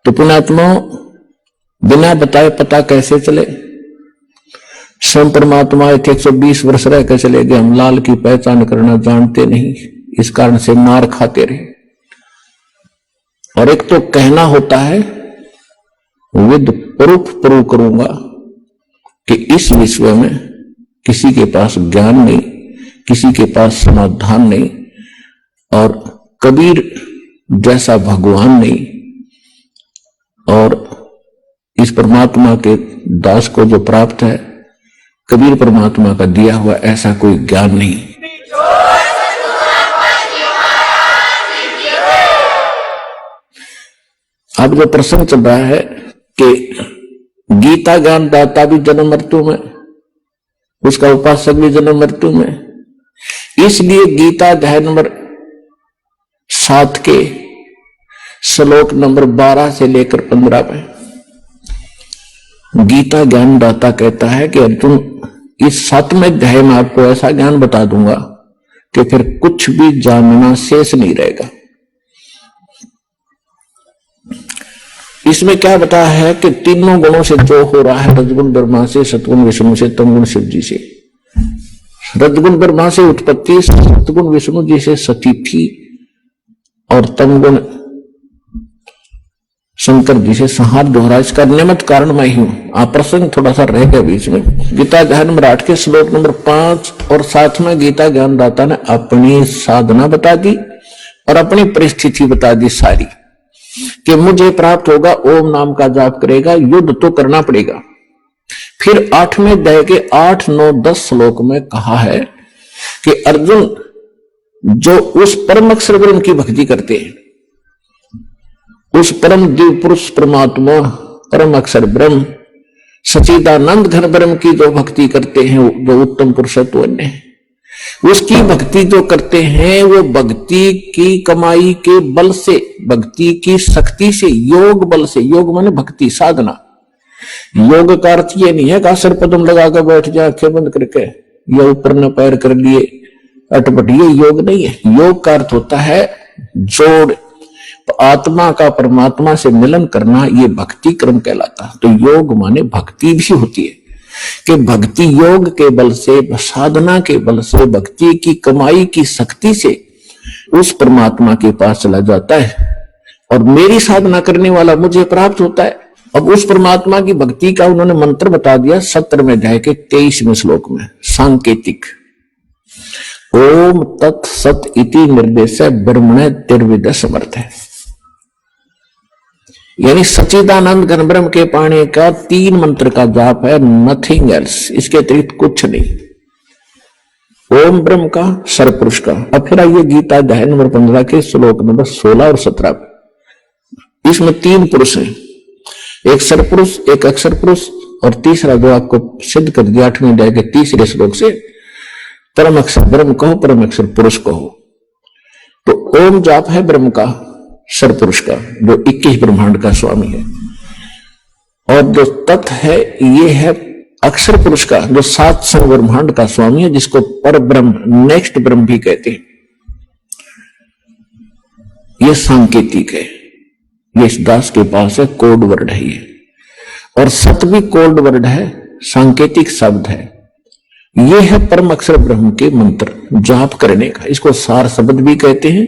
तो पुण्यात्मा बिना बताए पता कैसे चले। स्वयं परमात्मा 120 वर्ष रह कर चले गए, हम लाल की पहचान करना जानते नहीं, इस कारण से मार खाते रहे। और एक तो कहना होता है विद प्रूफ प्रूव करूंगा कि इस विश्व में किसी के पास ज्ञान नहीं, किसी के पास समाधान नहीं और कबीर जैसा भगवान नहीं, और इस परमात्मा के दास को जो प्राप्त है कबीर परमात्मा का दिया हुआ ऐसा कोई ज्ञान नहीं। अब जो प्रसंग चल रहा है कि गीता ज्ञान दाता भी जन्म मृत्यु में, उसका उपासक भी जन्म मृत्यु में, इसलिए गीता अध्याय नंबर 7 के श्लोक नंबर 12 से लेकर 15 में गीता ज्ञानदाता कहता है कि अर्जुन इस 7वें अध्याय में आपको ऐसा ज्ञान बता दूंगा कि फिर कुछ भी जानना शेष नहीं रहेगा। इसमें क्या बताया है कि तीनों गुणों से जो हो रहा है, रजगुण ब्रह्मा से, सतगुण विष्णु से, तमगुण शिव जी से। रजगुण ब्रह्मा से उत्पत्ति, सतगुण विष्णु जी से सतीथि और तमगुण शंकर जी से संहार दोहरा। इसका निमित्त कारण मैं ही हूं। प्रसंग थोड़ा सा रह गया बीच में। गीता अध्याय नंबर 8 के श्लोक नंबर 5 और 7 में गीता ज्ञानदाता ने अपनी साधना बता दी और अपनी परिस्थिति बता दी सारी, कि मुझे प्राप्त होगा, ओम नाम का जाप करेगा, युद्ध तो करना पड़ेगा। फिर 8वें अध्याय के 8, 9, 10 श्लोक में कहा है कि अर्जुन जो उस परम अक्षर ब्रह्म की भक्ति करते हैं, उस परम दिव्य पुरुष परमात्मा परम अक्षर ब्रह्म सच्चिदानंद घन ब्रह्म की जो भक्ति करते हैं, जो उत्तम पुरुषत्व है, उसकी भक्ति जो करते हैं वो भक्ति की कमाई के बल से, भक्ति की शक्ति से, योग बल से, योग माने भक्ति साधना। योग का अर्थ ये नहीं है कि आसन पद्म लगा कर बैठ जाए आंखें बंद करके या ऊपर न पैर कर लिए अटपट, ये योग नहीं है। योग का अर्थ होता है जोड़, आत्मा का परमात्मा से मिलन करना, ये भक्ति क्रम कहलाता है। तो योग माने भक्ति भी होती है कि भक्ति योग के बल से, साधना के बल से, भक्ति की कमाई की शक्ति से उस परमात्मा के पास चला जाता है और मेरी साधना करने वाला मुझे प्राप्त होता है। अब उस परमात्मा की भक्ति का उन्होंने मंत्र बता दिया 17वें अध्याय के 23वें श्लोक में, सांकेतिक। ओम तत् सत इति निर्देश ब्रह्मण तिर्विद समर्थ है, यानी सच्चिदानंद घन ब्रह्म के पाने का 3 मंत्र का जाप है, नथिंग एल्स, इसके अतिरिक्त कुछ नहीं। ओम ब्रह्म का, सरपुरुष का। अब फिर आइए गीता अध्याय नंबर 15 के श्लोक नंबर 16 और 17। इसमें 3 पुरुष हैं, एक सरपुरुष, एक अक्षर पुरुष और तीसरा जो आपको सिद्ध कर दिया 8वें अध्याय के 3रे श्लोक से, परम अक्षर ब्रह्म कहो, परम अक्षर पुरुष कहो। तो ओम जाप है ब्रह्म का, सरपुरुष का, जो 21 ब्रह्मांड का स्वामी है, और जो तत् है ये है अक्षर पुरुष का, जो 7 ब्रह्मांड का स्वामी है, जिसको पर ब्रह्म, नेक्स्ट ब्रह्म भी कहते हैं। ये सांकेतिक है, ये इस दास के पास है, कोड वर्ड है ये, और सत भी कोड वर्ड है, सांकेतिक शब्द है। ये है परम अक्षर ब्रह्म के मंत्र जाप करने का। इसको सार शब्द भी कहते हैं,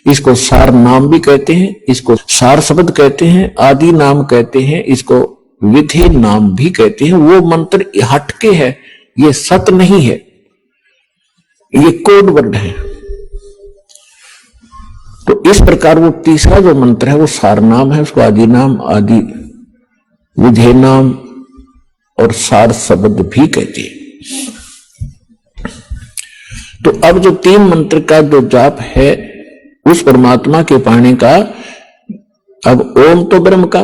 इसको सार नाम भी कहते हैं, इसको सार शब्द कहते हैं, आदि नाम कहते हैं, इसको विधि नाम भी कहते हैं। वो मंत्र हटके है, ये सत नहीं है, ये कोड वर्ड है। तो इस प्रकार वो तीसरा जो मंत्र है वो सार नाम है, उसको आदि नाम, आदि विधि नाम और सार शब्द भी कहते हैं। तो अब जो 3 मंत्र का जो जाप है उस परमात्मा के पाने का, अब ओम तो ब्रह्म का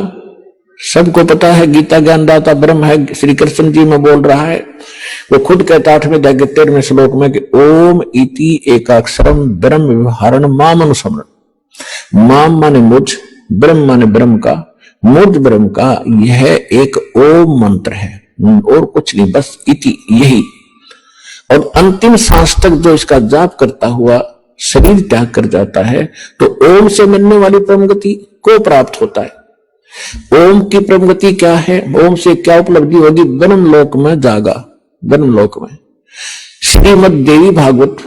सबको पता है, गीता ज्ञानदाता ब्रह्म है, श्री कृष्ण जी में बोल रहा है। वो खुद कहता 8वें अध्याय के 13वें श्लोक में कि ओम इति एकाक्षरम ब्रह्म व्यवहारण माम अनुस्मरण। माम माने मुझ, ब्रह्म माने ब्रह्म का, मुझ ब्रह्म का, यह एक ओम मंत्र है और कुछ नहीं, बस इति, यही। और अंतिम सांस तक जो इसका जाप करता हुआ शरीर त्याग कर जाता है तो ओम से मिलने वाली परम गति को प्राप्त होता है। ओम की परम गति क्या है, ओम से क्या उपलब्धि होगी? ब्रह्म लोक में जागा, ब्रह्म लोक में। श्रीमद् देवी भागवत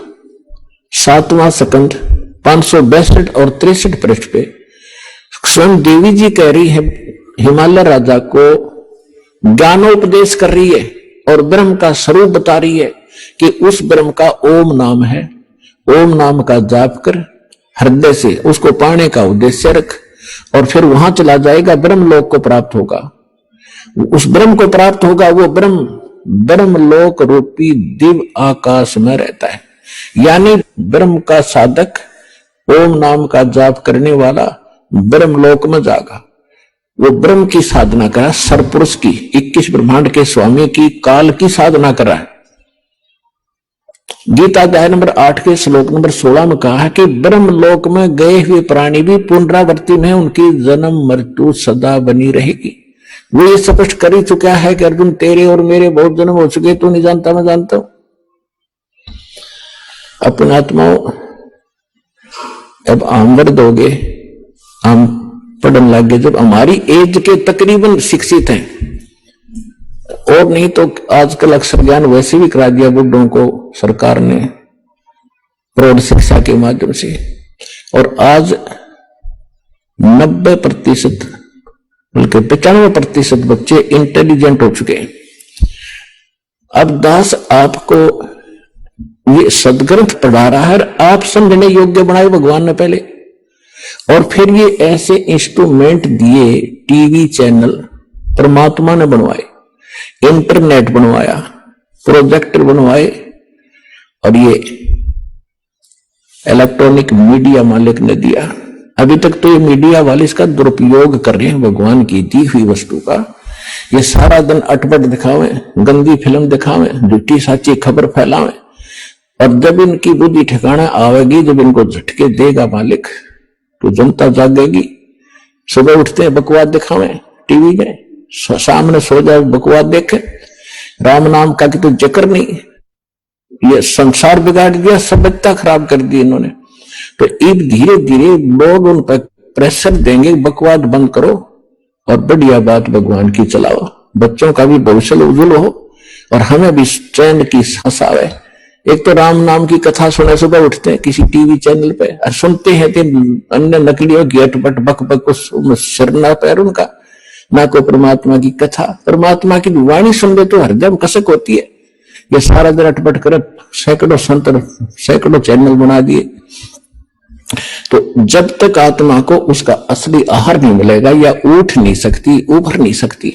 7वां स्कंध 562 और 63 पृष्ठ पे स्वयं देवी जी कह रही है, हिमालय राजा को ज्ञानोपदेश कर रही है और ब्रह्म का स्वरूप बता रही है कि उस ब्रह्म का ओम नाम है। ओम नाम का जाप कर हृदय से उसको पाने का उद्देश्य रख और फिर वहां चला जाएगा, ब्रह्म लोक को प्राप्त होगा। उस ब्रह्म को प्राप्त होगा, वो ब्रह्म लोक रूपी दिव्य आकाश में रहता है। यानी ब्रह्म का साधक, ओम नाम का जाप करने वाला ब्रह्म लोक में जागा। वो ब्रह्म की साधना करा, सरपुरुष की, 21 ब्रह्मांड के स्वामी की, काल की साधना करा है। गीता अध्याय नंबर 8 के श्लोक नंबर 16 में कहा है कि ब्रह्म लोक में गए हुए प्राणी भी पुनरावृत्ति में उनकी जन्म मृत्यु सदा बनी रहेगी। वो ये स्पष्ट कर ही चुका है कि अर्जुन तेरे और मेरे बहुत जन्म हो चुके, तू नहीं जानता, मैं जानता हूं। अपने आत्माओं, अब आमवर दोगे, हम पढ़ने लगे जब हमारी एज के तकरीबन शिक्षित हैं, और नहीं तो आजकल अक्षर ज्ञान वैसे भी करा दिया बुड्ढों को सरकार ने प्रौढ़ शिक्षा के माध्यम से, और आज 90% बल्कि 95% बच्चे इंटेलिजेंट हो चुके हैं। अब दास आपको ये सदग्रंथ पढ़ा रहा है, आप समझने योग्य बनाए भगवान ने पहले, और फिर ये ऐसे इंस्ट्रूमेंट दिए, टीवी चैनल परमात्मा ने बनवाए, इंटरनेट बनवाया, प्रोजेक्टर बनवाए, और ये इलेक्ट्रॉनिक मीडिया मालिक ने दिया, अभी तक तो ये मीडिया वाले इसका दुरुपयोग कर रहे हैं भगवान की दी हुई वस्तु का। ये सारा दिन अटपट दिखावे, गंदी फिल्म दिखावे, झूठी साची खबर फैलावे, और जब इनकी बुद्धि ठिकाना आवेगी, जब इनको झटके देगा मालिक, तो जनता जागेगी। सुबह उठते हैं बकवास दिखावे टीवी में, सामने सो जाए बकवास देखे, राम नाम का कि तो जिक्र नहीं। ये संसार बिगाड़ दिया, सभ्यता खराब कर दी इन्होंने। तो अब धीरे धीरे लोग उन पर प्रेशर देंगे, बकवास बंद करो और बढ़िया बात भगवान की चलाओ, बच्चों का भी भविष्य उज्जवल हो और हमें भी चैन की सांस आवे। एक तो राम नाम की कथा सुने, सुबह उठते हैं किसी टीवी चैनल पे और सुनते हैं कि अन्य नकलियों की अटपट बक बक सिर ना पैर उनका, ना कोई परमात्मा की कथा, परमात्मा की वाणी सुन ले तो हृदय कसक होती है। ये सारा दिन अटपट कर सैकड़ों संत सैकड़ों चैनल बना दिए। तो जब तक आत्मा को उसका असली आहार नहीं मिलेगा, या उठ नहीं सकती, उभर नहीं सकती,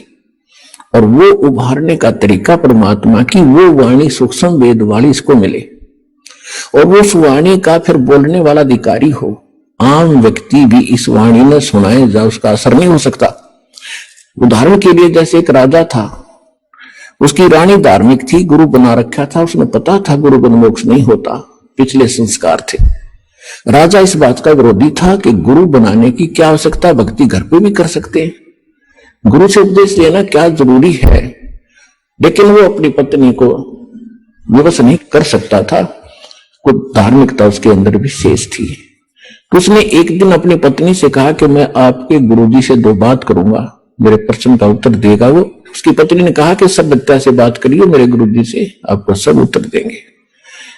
और वो उभारने का तरीका परमात्मा की वो वाणी सूक्ष्म वेद वाणी इसको मिले, और वो उस वाणी का फिर बोलने वाला अधिकारी हो। आम व्यक्ति भी इस वाणी में सुनाए जा, उसका असर नहीं हो सकता। उदाहरण के लिए जैसे एक राजा था, उसकी रानी धार्मिक थी, गुरु बना रखा था, उसने पता था गुरु बिन मोक्ष नहीं होता, पिछले संस्कार थे। राजा इस बात का विरोधी था कि गुरु बनाने की क्या आवश्यकता, भक्ति घर पे भी कर सकते हैं, गुरु से उपदेश लेना क्या जरूरी है। लेकिन वो अपनी पत्नी को विवश नहीं कर सकता था, कुछ धार्मिकता उसके अंदर भी शेष थी। तो उसने एक दिन अपनी पत्नी से कहा कि मैं आपके गुरुजी से दो बात करूंगा, मेरे प्रश्न का उत्तर देगा वो। उसकी पत्नी ने कहा कि सभ्यता से बात करिए, मेरे गुरुजी से आपको सब उत्तर देंगे।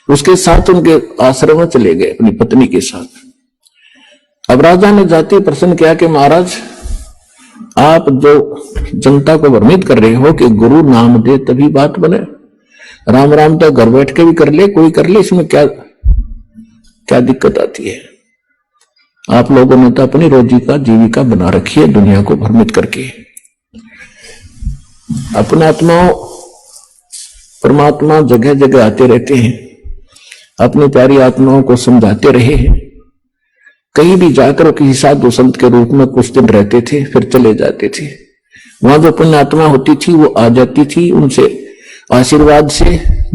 उसके साथ उनके आश्रम में चले गए अपनी पत्नी के साथ। अब राजा ने जाते प्रश्न किया कि महाराज, आप जो जनता को भ्रमित कर रहे हो कि गुरु नाम दे तभी बात बने, राम राम तो घर बैठ के भी कर ले, कोई कर ले, इसमें क्या क्या दिक्कत आती है? आप लोगों ने तो अपनी रोजी का जीविका बना रखी है दुनिया को भ्रमित करके। अपने आत्माओं परमात्मा जगह जगह आते रहते हैं, अपनी प्यारी आत्माओं को समझाते रहे हैं। कहीं भी जाकर किसी साधु संत के रूप में कुछ दिन रहते थे, फिर चले जाते थे। वहां जो पुण्य आत्मा होती थी वो आ जाती थी, उनसे आशीर्वाद से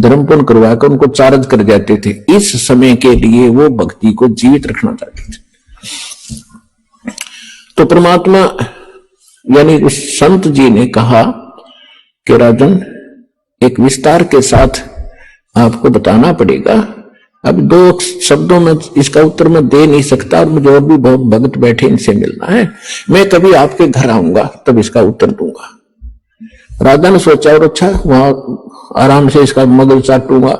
धर्म पुण्य करवाकर उनको चार्ज कर जाते थे। इस समय के लिए वो भक्ति को जीवित रखना चाहते थे। तो परमात्मा यानी उस संत जी ने कहा कि राजन, एक विस्तार के साथ आपको बताना पड़ेगा। अब दो शब्दों में इसका उत्तर मैं दे नहीं सकता, और मुझे और भी बहुत भगत बैठे, इनसे मिलना है। मैं कभी आपके घर आऊंगा तब इसका उत्तर दूंगा। राजा ने सोचा, और अच्छा वहां आराम से इसका मगज चाटूंगा,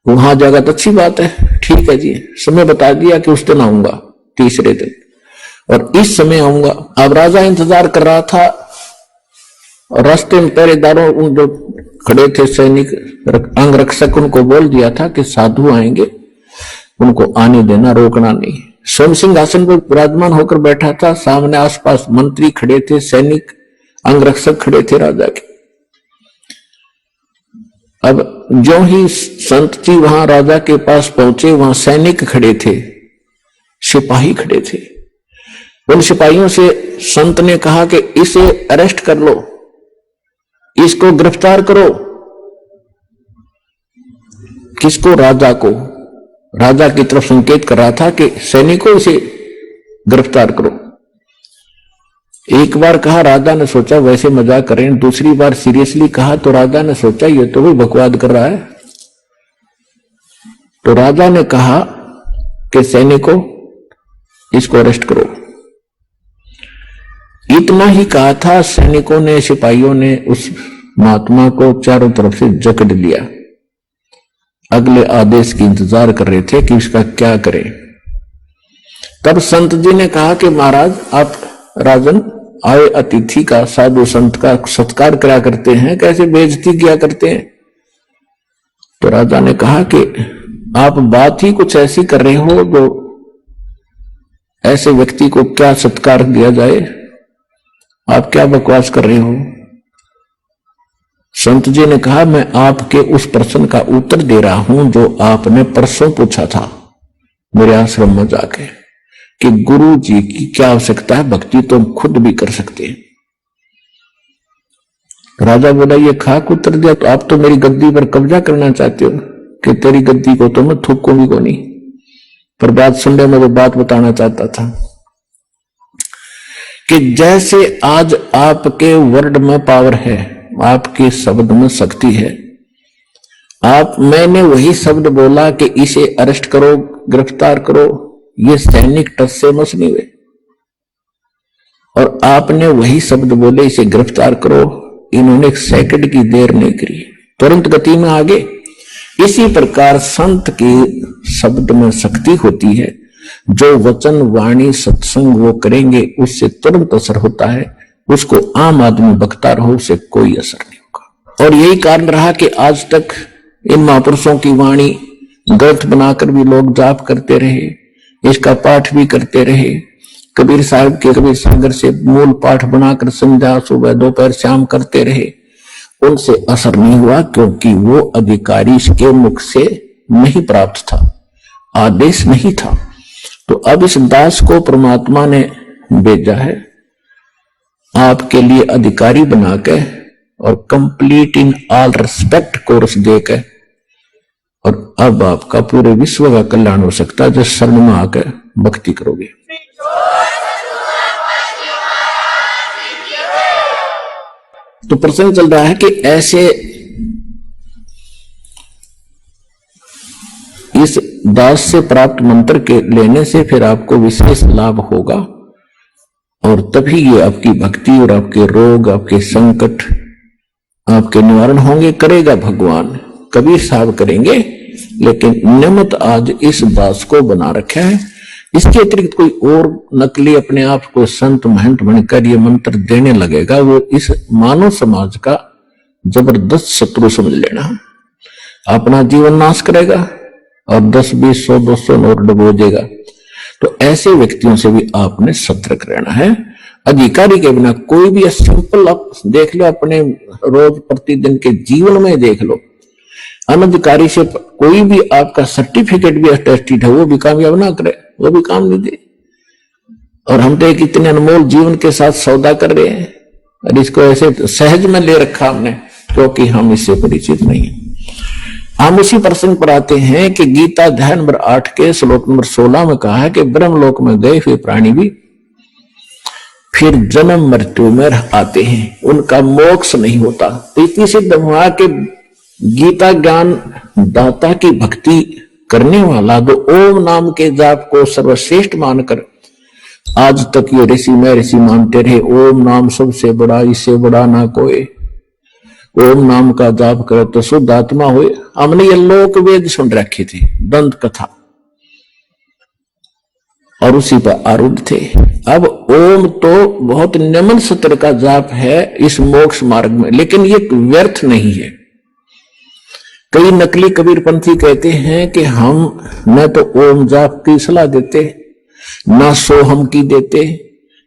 वहां जाएगा तो अच्छी बात है, ठीक है जी। समय बता दिया कि उस दिन आऊंगा, तीसरे दिन, और इस समय आऊंगा। अब राजा इंतजार कर रहा था, और रास्ते में पहरेदारों उन जो खड़े थे सैनिक अंग रक्षक, उनको बोल दिया था कि साधु आएंगे, उनको आने देना, रोकना नहीं। स्वयं सिंहासन पर विराजमान होकर बैठा था, सामने आसपास मंत्री खड़े थे, सैनिक अंग रक्षक खड़े थे राजा के। अब जो ही संत जी वहां राजा के पास पहुंचे, वहां सैनिक खड़े थे, सिपाही खड़े थे। उन सिपाहियों से संत ने कहा कि इसे अरेस्ट कर लो, इसको गिरफ्तार करो। किसको? राजा को। राजा की तरफ संकेत कर रहा था कि सैनिकों इसे गिरफ्तार करो। एक बार कहा, राजा ने सोचा वैसे मजाक करें, दूसरी बार सीरियसली कहा तो राजा ने सोचा ये तो भी बकवाद कर रहा है। तो राजा ने कहा कि सैनिकों इसको अरेस्ट करो। इतना ही कहा था, सैनिकों ने, सिपाहियों ने उस महात्मा को चारों तरफ से जकड़ लिया। अगले आदेश की इंतजार कर रहे थे कि इसका क्या करें। तब संत जी ने कहा कि महाराज, आप राजन आए अतिथि का, साधु संत का सत्कार करा करते हैं, कैसे बेइज्जती किया करते हैं। तो राजा ने कहा कि आप बात ही कुछ ऐसी कर रहे हो जो ऐसे व्यक्ति को क्या सत्कार दिया जाए, आप क्या बकवास कर रहे हो। संत जी ने कहा, मैं आपके उस प्रश्न का उत्तर दे रहा हूं जो आपने परसों पूछा था मेरे आश्रम में जाके। कि गुरु जी की क्या आवश्यकता है, भक्ति तो हम खुद भी कर सकते हैं। राजा बोला ये खाक उतर दिया तो आप तो मेरी गद्दी पर कब्जा करना चाहते हो कि तेरी गद्दी को तो मैं थूकूंगी को नहीं। पर बात सुन ले, मैं वो बात बताना चाहता था कि जैसे आज आपके वर्ड में पावर है, आपके शब्द में शक्ति है। मैंने वही शब्द बोला कि इसे अरेस्ट करो, गिरफ्तार करो, ये सैनिक टस से मस नहीं हुए, और आपने वही शब्द बोले इसे गिरफ्तार करो, इन्होंने एक सेकंड की देर नहीं करी, तुरंत गति में आगे। इसी प्रकार संत की शब्द में शक्ति होती है, जो वचन वाणी सत्संग वो करेंगे उससे तुरंत असर होता है, उसको आम आदमी बकता रहो उसे कोई असर नहीं होगा। और यही कारण रहा कि आज तक इन महापुरुषों की वाणी ग्रंथ बनाकर भी लोग जाप करते रहे, इसका पाठ भी करते रहे। कबीर साहब के कबीर सागर से मूल पाठ बनाकर संध्या सुबह दोपहर शाम करते रहे, उनसे असर नहीं हुआ, क्योंकि वो अधिकारी के मुख से नहीं प्राप्त था, आदेश नहीं था। तो अब इस दास को परमात्मा ने भेजा है आपके लिए अधिकारी बनाकर और complete in all respect course देकर, और अब आपका पूरे विश्व का कल्याण हो सकता है जब शरण में आकर भक्ति करोगे। तो प्रसंग चल रहा है कि ऐसे इस दास से प्राप्त मंत्र के लेने से फिर आपको विशेष लाभ होगा, और तभी ये आपकी भक्ति और आपके रोग, आपके संकट, आपके निवारण होंगे। करेगा भगवान, कबीर साहब करेंगे, लेकिन नियमित आज इस दास को बना रखा है। इसके अतिरिक्त कोई और नकली अपने आप को संत महंत बनकर ये मंत्र देने लगेगा, वो इस मानव समाज का जबरदस्त शत्रु समझ लेना, अपना जीवन नाश करेगा और 10, 20, 100, 200 नोट डुबो देगा। तो ऐसे व्यक्तियों से भी आपने सतर्क रहना है। अधिकारी के बिना कोई भी सिंपल आप देख लो, अपने रोज प्रतिदिन के जीवन में देख लो, अनधिकारी से कोई भी आपका सर्टिफिकेट भी अटेस्टेड है, वो भी कामयाब ना करे, वो भी काम नहीं दे। और हम तो एक इतने अनमोल जीवन के साथ सौदा कर रहे हैं, और इसको ऐसे सहज में ले रखा हमने, क्योंकि हम इससे परिचित नहीं है। हम उसी प्रसंग पर आते हैं कि गीता अध्याय नंबर 8 के श्लोक नंबर 16 में कहा है कि ब्रह्मलोक में गए हुए प्राणी भी फिर जन्म मृत्यु में आते हैं, उनका मोक्ष नहीं होता। तो इतनी सिद्ध हुआ कि गीता ज्ञान दाता की भक्ति करने वाला जो ओम नाम के जाप को सर्वश्रेष्ठ मानकर आज तक ये ऋषि में ऋषि मानते रहे, ओम नाम सबसे बड़ा, इससे बड़ा ना कोई, ओम नाम का जाप करे तो शुद्ध आत्मा हुए। हमने ये लोक वेद सुन रखी थी, दंत कथा, और उसी पर आरूढ़ थे। अब ओम तो बहुत निम्न स्तर का जाप है इस मोक्ष मार्ग में, लेकिन ये व्यर्थ नहीं है। कई नकली कबीरपंथी कहते हैं कि हम न तो ओम जाप की सलाह देते, न सोहम की देते,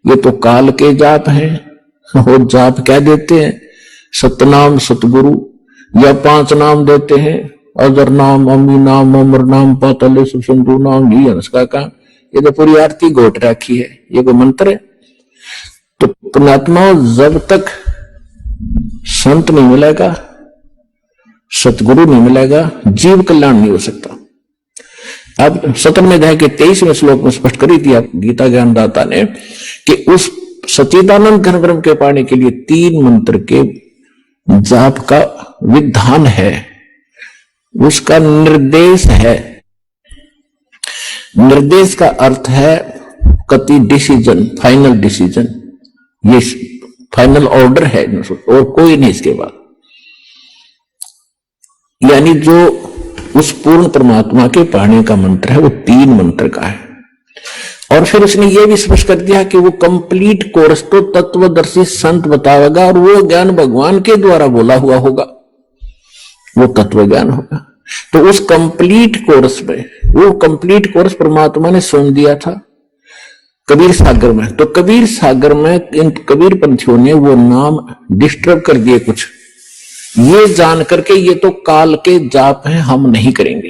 ये तो काल के जाप हैं, और जाप क्या देते हैं, सतनाम सतगुरु, या 5 नाम देते हैं, अजर नाम, अम्मी नाम, अमर नाम, पातल सिंधु नाम, ये हंस का काम, ये तो पूरी आरती घोट रखी है, ये कोई मंत्र है। तो पुण्यात्मा, जब तक संत नहीं मिलेगा, सतगुरु नहीं मिलेगा, जीव कल्याण नहीं हो सकता। अब 17वें अध्याय के 23वें श्लोक में स्पष्ट करी थी गीता ज्ञानदाता ने कि उस सच्चिदानंद घन ब्रह्म के पाने के लिए 3 मंत्र के जाप का विधान है, उसका निर्देश है। निर्देश का अर्थ है कति डिसीजन, फाइनल डिसीजन, ये फाइनल ऑर्डर है और कोई नहीं इसके बाद। यानी जो उस पूर्ण परमात्मा के पाने का मंत्र है वो 3 मंत्र का है। और फिर उसने ये भी स्पष्ट कर दिया कि वो कंप्लीट कोर्स तो तत्वदर्शी संत बताएगा, और वो ज्ञान भगवान के द्वारा बोला हुआ होगा, वो तत्व ज्ञान होगा। तो उस कंप्लीट कोर्स में, वो कंप्लीट कोर्स परमात्मा ने सुन दिया था कबीर सागर में। तो कबीर सागर में इन कबीर पंथियों ने वो नाम डिस्टर्ब कर दिए कुछ, ये जान करके ये तो काल के जाप हैं, हम नहीं करेंगे।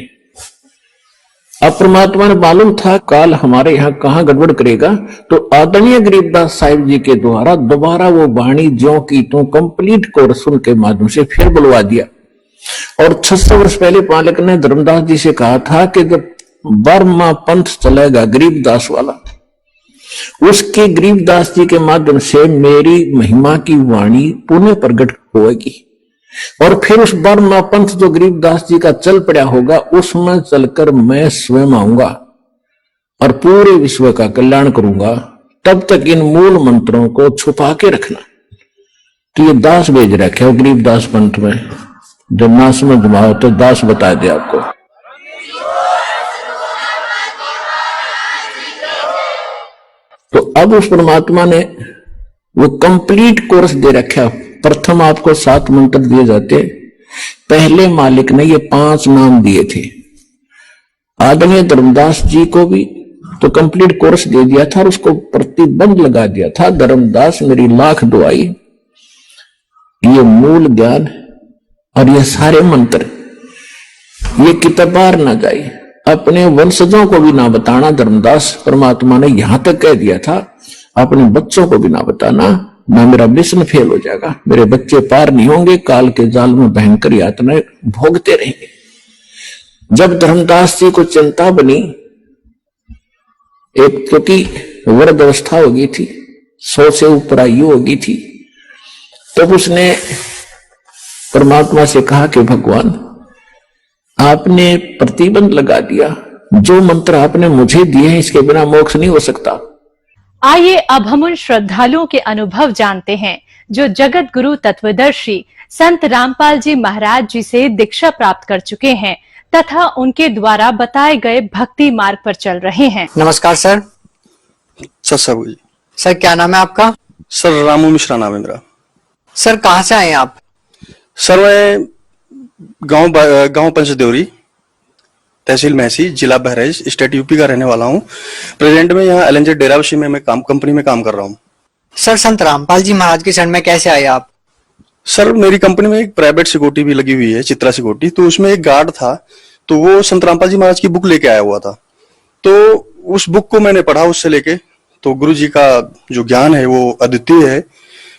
अब परमात्मा ने मालूम था काल हमारे यहाँ कहाँ गड़बड़ करेगा, तो आदरणीय गरीबदास साहिब जी के द्वारा दोबारा वो वाणी ज्यों की त्यों कंप्लीट कोर्स उनके माध्यम से फिर बुलवा दिया। और 600 वर्ष पहले पालक ने धर्मदास जी से कहा था कि जब 12वां पंथ चलेगा गरीबदास वाला, उसके गरीबदास जी के माध्यम से मेरी महिमा की वाणी पुनः प्रकट होगी। और फिर उस 12वां पंथ जो गरीबदास जी का चल पड़ा होगा, उसमें चलकर मैं स्वयं आऊंगा और पूरे विश्व का कल्याण करूंगा। तब तक इन मूल मंत्रों को छुपा के रखना। तो ये दास भेज रखे हो गरीबदास पंथ में, जब ना समझ में आओ तो दास बता दे आपको। तो अब उस परमात्मा ने वो कंप्लीट कोर्स दे रखा। प्रथम आपको 7 मंत्र दिए जाते, पहले मालिक ने ये 5 नाम दिए थे। आदरणीय धर्मदास जी को भी तो कंप्लीट कोर्स दे दिया था और उसको प्रतिबंध लगा दिया था, धर्मदास मेरी लाख दुआई, ये मूल ज्ञान और ये सारे मंत्र ये किताबार ना जाए, अपने वंशजों को भी ना बताना। धर्मदास परमात्मा ने यहां तक कह दिया था, अपने बच्चों को भी ना बताना, ना मेरा मिशन फेल हो जाएगा, मेरे बच्चे पार नहीं होंगे, काल के जाल में भयंकर यातनाएं भोगते रहेंगे। जब धर्मदास जी को चिंता बनी, एक क्योंकि वृद्ध अवस्था हो गई थी, 100 से ऊपर आयु हो गई थी, तब उसने परमात्मा से कहा कि भगवान आपने प्रतिबंध लगा दिया, जो मंत्र आपने मुझे दिए हैं इसके बिना मोक्ष नहीं हो सकता। आइए अब हम उन श्रद्धालुओं के अनुभव जानते हैं जो जगत गुरु तत्वदर्शी संत रामपाल जी महाराज जी से दीक्षा प्राप्त कर चुके हैं तथा उनके द्वारा बताए गए भक्ति मार्ग पर चल रहे हैं। नमस्कार सर। सत्संग जी। सर क्या नाम है आपका? सर रामू मिश्रा नाम है मेरा। सर कहाँ से आए हैं आप? सर मैं गांव पंचदेवरी, तहसील महसी, जिला बहराइच, स्टेट यूपी का रहने वाला हूं। प्रेजेंट में यहाँ एलएनजे डेराबशी में मैं कंपनी में काम कर रहा हूं। सर संत रामपाल जी महाराज के शरण में कैसे आए आप? सर मेरी कंपनी में एक प्राइवेट सिक्योरिटी भी लगी हुई है, चित्रा सिक्योरिटी, तो उसमें एक गार्ड था, तो वो संत रामपाल जी महाराज की बुक लेके आया हुआ था। तो उस बुक को मैंने पढ़ा, उससे लेके तो गुरु जी का जो ज्ञान है वो अद्वितीय है।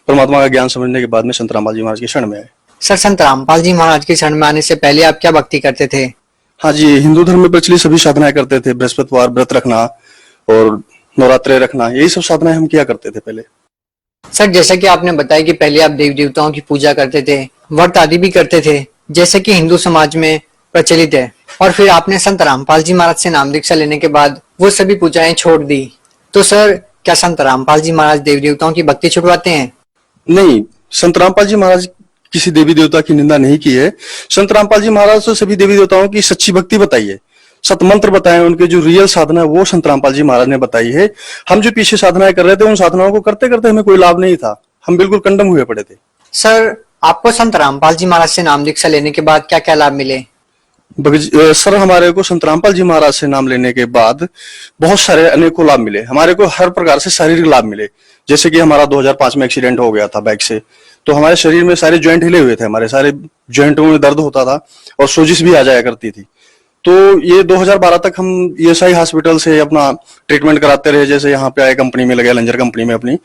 परमात्मा का ज्ञान समझने के बाद में संत रामपाल जी महाराज के शरण में आए। सर संत रामपाल जी महाराज के शरण में आने से पहले आप क्या भक्ति करते थे? हाँ जी, हिंदू धर्म में प्रचलित सभी साधनाएं करते थे, बृहस्पतिवार व्रत रखना और नवरात्रे रखना, यही सब साधनाएं हम किया करते थे पहले। सर जैसा कि आपने बताया कि पहले आप देवी देवताओं की पूजा करते थे, व्रत आदि भी करते थे, जैसे कि हिंदू समाज में प्रचलित है, और फिर आपने संत रामपाल जी महाराज से नाम दीक्षा लेने के बाद वो सभी पूजाएं छोड़ दी। तो सर क्या संत रामपाल जी महाराज देवी देवताओं की भक्ति छुड़वाते हैं? नहीं, संत रामपाल जी महाराज किसी देवी देवता की निंदा नहीं की है। संत रामपाल जी महाराज तो सभी देवी देवताओं की सच्ची भक्ति बताई है, सत मंत्र बताए, उनके जो रियल साधना है वो संत रामपाल जी महाराज ने बताई है। हम जो पीछे साधनाएं कर रहे थे, उन साधनाओं को करते करते हमें कोई लाभ नहीं था, हम बिल्कुल कंडम हुए पड़े थे। सर आपको संत रामपाल जी महाराज से नाम दीक्षा लेने के बाद क्या क्या लाभ मिले? सर हमारे को संत रामपाल जी महाराज से नाम लेने के बाद बहुत सारे अनेकों लाभ मिले। हमारे को हर प्रकार से शारीरिक लाभ मिले, जैसे कि हमारा 2005 में एक्सीडेंट हो गया था बाइक से, तो हमारे शरीर में सारे ज्वाइंट हिले हुए थे, हमारे सारे ज्वाइंटों में दर्द होता था और सोजिश भी आ जाया करती थी। तो ये 2012 तक हम ईएसआई हॉस्पिटल से अपना ट्रीटमेंट कराते रहे, जैसे यहाँ पे आए कंपनी में लगे, लंजर कंपनी में अपनी,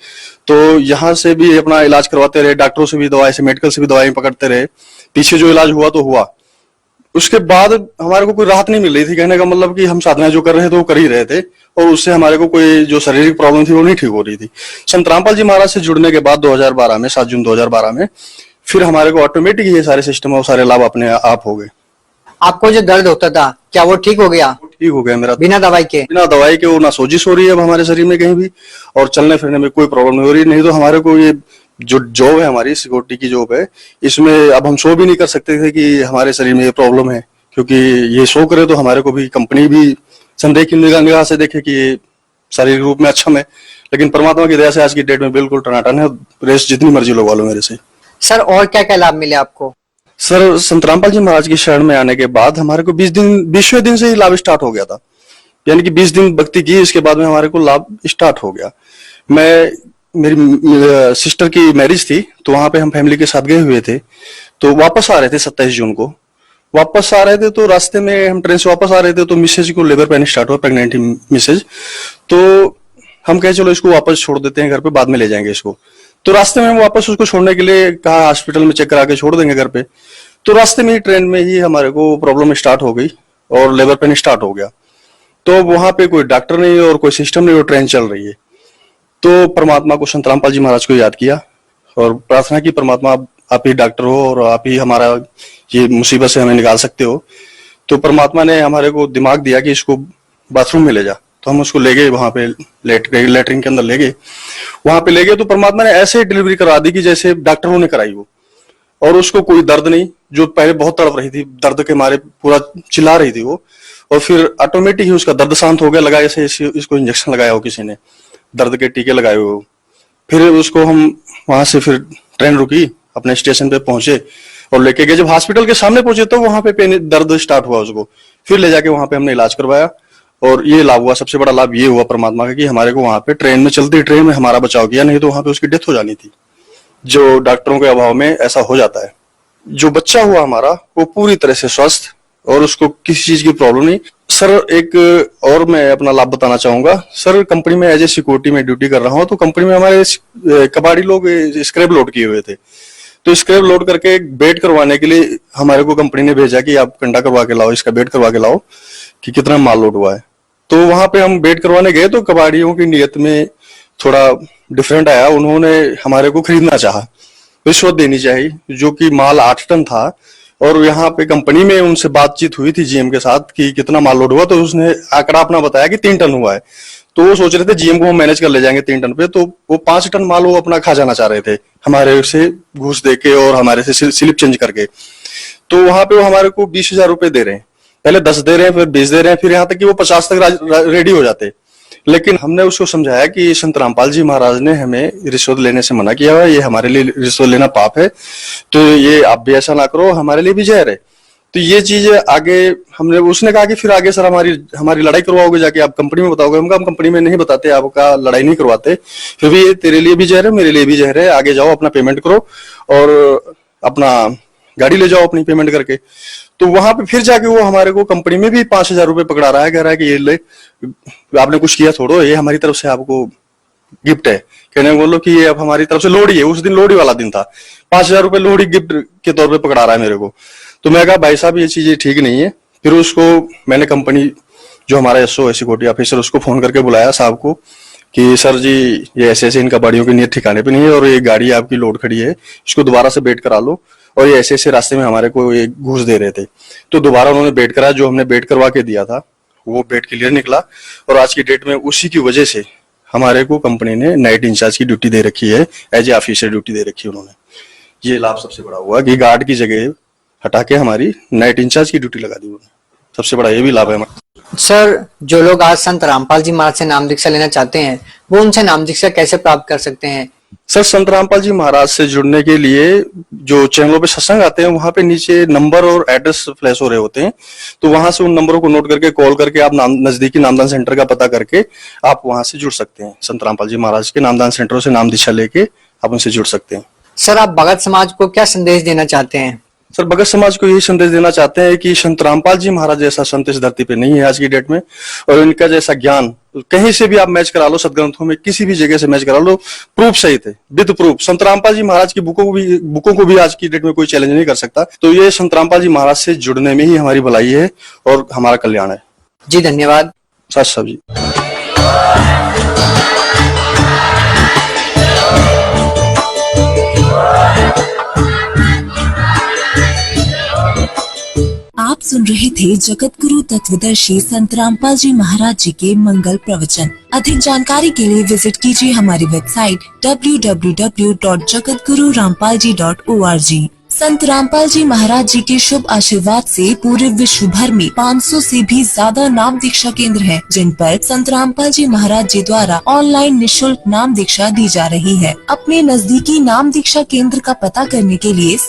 तो यहाँ से भी अपना इलाज करवाते रहे, डॉक्टरों से भी दवाई से, मेडिकल से भी दवाई पकड़ते रहे। पीछे जो इलाज हुआ तो हुआ, उसके बाद हमारे को कोई राहत नहीं मिल रही थी। कहने का मतलब कि हम साधना जो कर रहे थे वो कर ही रहे थे और उससे हमारे को कोई जो शारीरिक प्रॉब्लम थी वो नहीं ठीक हो रही थी। संत रामपाल जी महाराज से जुड़ने के बाद 2012 में 7 जून 2012 में फिर हमारे को ऑटोमेटिक ये सारे सिस्टम और सारे लाभ अपने आप हो गए। आपको जो दर्द होता था क्या वो ठीक हो गया? ठीक हो गया मेरा, बिना दवाई के। बिना दवाई के वो ना सोजिश हो रही है अब हमारे शरीर में कहीं भी, और चलने फिरने में कोई प्रॉब्लम नहीं हो रही। नहीं तो हमारे को ये जो जॉब है, हमारी सिक्योरिटी की जॉब है, इसमें अब हम शो भी नहीं कर सकते थे कि हमारे शरीर में ये प्रॉब्लम है, क्योंकि ये शो करे तो हमारे को भी कंपनी भी संदेह की निगाह से देखे कि ये शारीरिक रूप में अक्षम है। लेकिन परमात्मा की दया से आज की डेट में बिल्कुल टनाटन है, रेस जितनी मर्जी लगवा लो मेरे से। सर और क्या क्या लाभ मिले आपको? सर संत रामपाल जी महाराज की शरण में आने के बाद हमारे को 20वें दिन से ही लाभ स्टार्ट हो गया था, यानी कि 20 दिन भक्ति की, इसके बाद में हमारे को लाभ स्टार्ट हो गया। मेरी सिस्टर की मैरिज थी, तो वहां पे हम फैमिली के साथ गए हुए थे, तो वापस आ रहे थे 27 जून को, वापस आ रहे थे तो रास्ते में हम ट्रेन से वापस आ रहे थे तो मिसेज को लेबर पेन स्टार्ट हुआ, प्रेग्नेंट मिसेज। तो हम कहे चलो इसको वापस छोड़ देते हैं घर पे, बाद में ले जाएंगे इसको। तो रास्ते में हम वापस उसको छोड़ने के लिए कहा हॉस्पिटल में चेक करा के छोड़ देंगे घर पे। तो रास्ते में ही ट्रेन में ही हमारे को प्रॉब्लम स्टार्ट हो गई और लेबर पेन स्टार्ट हो गया। तो वहां पे कोई डॉक्टर नहीं और कोई सिस्टम नहीं, वो ट्रेन चल रही है। तो परमात्मा को, संत रामपाल जी महाराज को याद किया और प्रार्थना की, परमात्मा आप ही डॉक्टर हो और आप ही हमारा ये मुसीबत से हमें निकाल सकते हो। तो परमात्मा ने हमारे को दिमाग दिया कि इसको बाथरूम में ले जा। तो हम उसको ले गए, वहां पे लेटरिन के अंदर ले गए। वहां पे ले गए तो परमात्मा ने ऐसे डिलीवरी करा दी कि जैसे डॉक्टरों ने कराई हो। और उसको कोई दर्द नहीं, जो पहले बहुत तड़प रही थी, दर्द के मारे पूरा चिल्ला रही थी वो। और फिर ऑटोमेटिक ही उसका दर्द शांत हो गया, लगा जैसे इसको इंजेक्शन लगाया हो किसी ने, दर्द के टीके लगाए हो। फिर उसको हम वहां से फिर ट्रेन रुकी, अपने स्टेशन पे पहुंचे और लेके गए। जब हॉस्पिटल के सामने पहुंचे तो वहां पे दर्द स्टार्ट हुआ उसको। फिर ले जाके वहां पे हमने इलाज करवाया और ये लाभ हुआ। सबसे बड़ा लाभ ये हुआ परमात्मा का कि हमारे को वहां पे ट्रेन में, चलती ट्रेन में हमारा बचाव किया, नहीं तो वहां पे उसकी डेथ हो जानी थी, जो डॉक्टरों के अभाव में ऐसा हो जाता है। जो बच्चा हुआ हमारा वो पूरी तरह से स्वस्थ और उसको किसी चीज की प्रॉब्लम नहीं। सर एक और मैं अपना लाभ बताना चाहूंगा। सर कंपनी में एज ए सिक्योरिटी में ड्यूटी कर रहा हूँ, तो कंपनी में हमारे कबाड़ी लोग स्क्रैप लोड किए हुए थे। तो स्क्रैप लोड करके बेड करवाने के लिए हमारे को कंपनी ने भेजा कि आप कंडा करवा के लाओ, इसका बेड करवा के लाओ कि कितना माल लोड हुआ है। तो वहां पे हम बेड करवाने गए तो कबाड़ियों की नीयत में थोड़ा डिफरेंट आया। उन्होंने हमारे को खरीदना चाहा, रिश्वत देनी चाहिए, जो कि माल 8 टन था। और यहाँ पे कंपनी में उनसे बातचीत हुई थी जीएम के साथ कि कितना माल लोड हुआ, तो उसने आंकड़ा अपना बताया कि 3 टन हुआ है। तो वो सोच रहे थे जीएम को हम मैनेज कर ले जाएंगे 3 टन पे, तो वो 5 टन माल वो अपना खा जाना चाह रहे थे, हमारे से घूस दे के और हमारे से स्लिप चेंज करके। तो वहां पे वो हमारे को 20,000 रुपए दे रहे हैं, पहले 10 दे रहे हैं, फिर 20 दे रहे हैं, फिर यहाँ तक कि वो 50 तक रेडी हो जाते। लेकिन हमने उसको समझाया कि संत रामपाल जी महाराज ने हमें रिश्वत लेने से मना किया है, ये हमारे लिए रिश्वत लेना पाप है, तो ये आप भी ऐसा ना करो, हमारे लिए भी जहर है। तो ये चीज आगे हमने, उसने कहा कि फिर आगे सर हमारी लड़ाई करवाओगे जाके, आप कंपनी में बताओगे। हम कंपनी में नहीं बताते, आपका लड़ाई नहीं करवाते। फिर भी तेरे लिए भी जहर है, मेरे लिए भी जहर है, आगे जाओ अपना पेमेंट करो और अपना गाड़ी ले जाओ अपनी पेमेंट करके। तो वहां पे फिर जाके वो हमारे को कंपनी में भी 5,000 रुपए पकड़ा रहा है, कह रहा है कि ये ले, आपने कुछ किया छोड़ो, ये हमारी तरफ से आपको गिफ्ट है। कहने को बोलो कि ये अब हमारी तरफ से लोहड़ी है, उस दिन लोहड़ी वाला दिन था, 5,000 रुपए लोहड़ी गिफ्ट के तौर पे पकड़ा रहा है मेरे को। तो मैं कहा भाई साहब ये चीजें ठीक नहीं है। फिर उसको मैंने कंपनी जो हमारा एसओ सिक्योरिटी ऑफिसर, उसको फोन करके बुलाया साहब को कि सर जी ये ऐसे इन कबाड़ियों की नीयत ठिकाने पे नहीं है और ये गाड़ी आपकी लोड खड़ी है, इसको दोबारा से बेट करा लो। और ये ऐसे रास्ते में हमारे को ये घूस दे रहे थे। तो दोबारा उन्होंने बेट कराया, जो हमने बेट करवा के दिया था वो बेट क्लियर निकला। और आज की डेट में उसी की वजह से हमारे को कंपनी ने नाइट इंचार्ज की ड्यूटी दे रखी है, एज ए ऑफिसर ड्यूटी दे रखी है उन्होंने। ये लाभ सबसे बड़ा हुआ कि गार्ड की जगह हटा के हमारी नाइट इंचार्ज की ड्यूटी लगा दी उन्होंने, सबसे बड़ा ये भी लाभ है हमारा। सर जो लोग आज संत रामपाल जी महाराज से नाम दीक्षा लेना चाहते हैं, वो उनसे नाम दीक्षा कैसे प्राप्त कर सकते हैं? सर संत रामपाल जी महाराज से जुड़ने के लिए जो चैनलों पे सत्संग आते हैं, वहां पे नीचे नंबर और एड्रेस फ्लैश हो रहे होते हैं, तो वहां से उन नंबरों को नोट करके कॉल करके आप नजदीकी नामदान सेंटर का पता करके आप वहां से जुड़ सकते हैं। संत रामपाल जी महाराज के नामदान सेंटरों से नाम दीक्षा लेके आप उनसे जुड़ सकते हैं। सर आप भगत समाज को क्या संदेश देना चाहते हैं? सर भगत समाज को यही संदेश देना चाहते हैं कि संत रामपाल जी महाराज जैसा संत इस धरती पे नहीं है आज की डेट में, और इनका जैसा ज्ञान कहीं से भी आप मैच करा लो, सदग्रंथों में किसी भी जगह से मैच करा लो, प्रूफ सहित है, विद प्रूफ। संत रामपाल जी महाराज की बुकों को भी आज की डेट में कोई चैलेंज नहीं कर सकता। तो ये संत रामपाल जी महाराज से जुड़ने में ही हमारी भलाई है और हमारा कल्याण है। जी धन्यवाद। सच साहब जी। आप सुन रहे थे जगत गुरु तत्वदर्शी संत रामपाल जी महाराज जी के मंगल प्रवचन। अधिक जानकारी के लिए विजिट कीजिए हमारी वेबसाइट www.jagatgururampalji.org। संत रामपाल जी महाराज जी के शुभ आशीर्वाद से पूरे विश्व भर में 500 से भी ज्यादा नाम दीक्षा केंद्र हैं, जिन पर संत रामपाल जी महाराज जी द्वारा ऑनलाइन निशुल्क नाम दीक्षा दी जा रही है। अपने नजदीकी नाम दीक्षा केंद्र का पता करने के लिए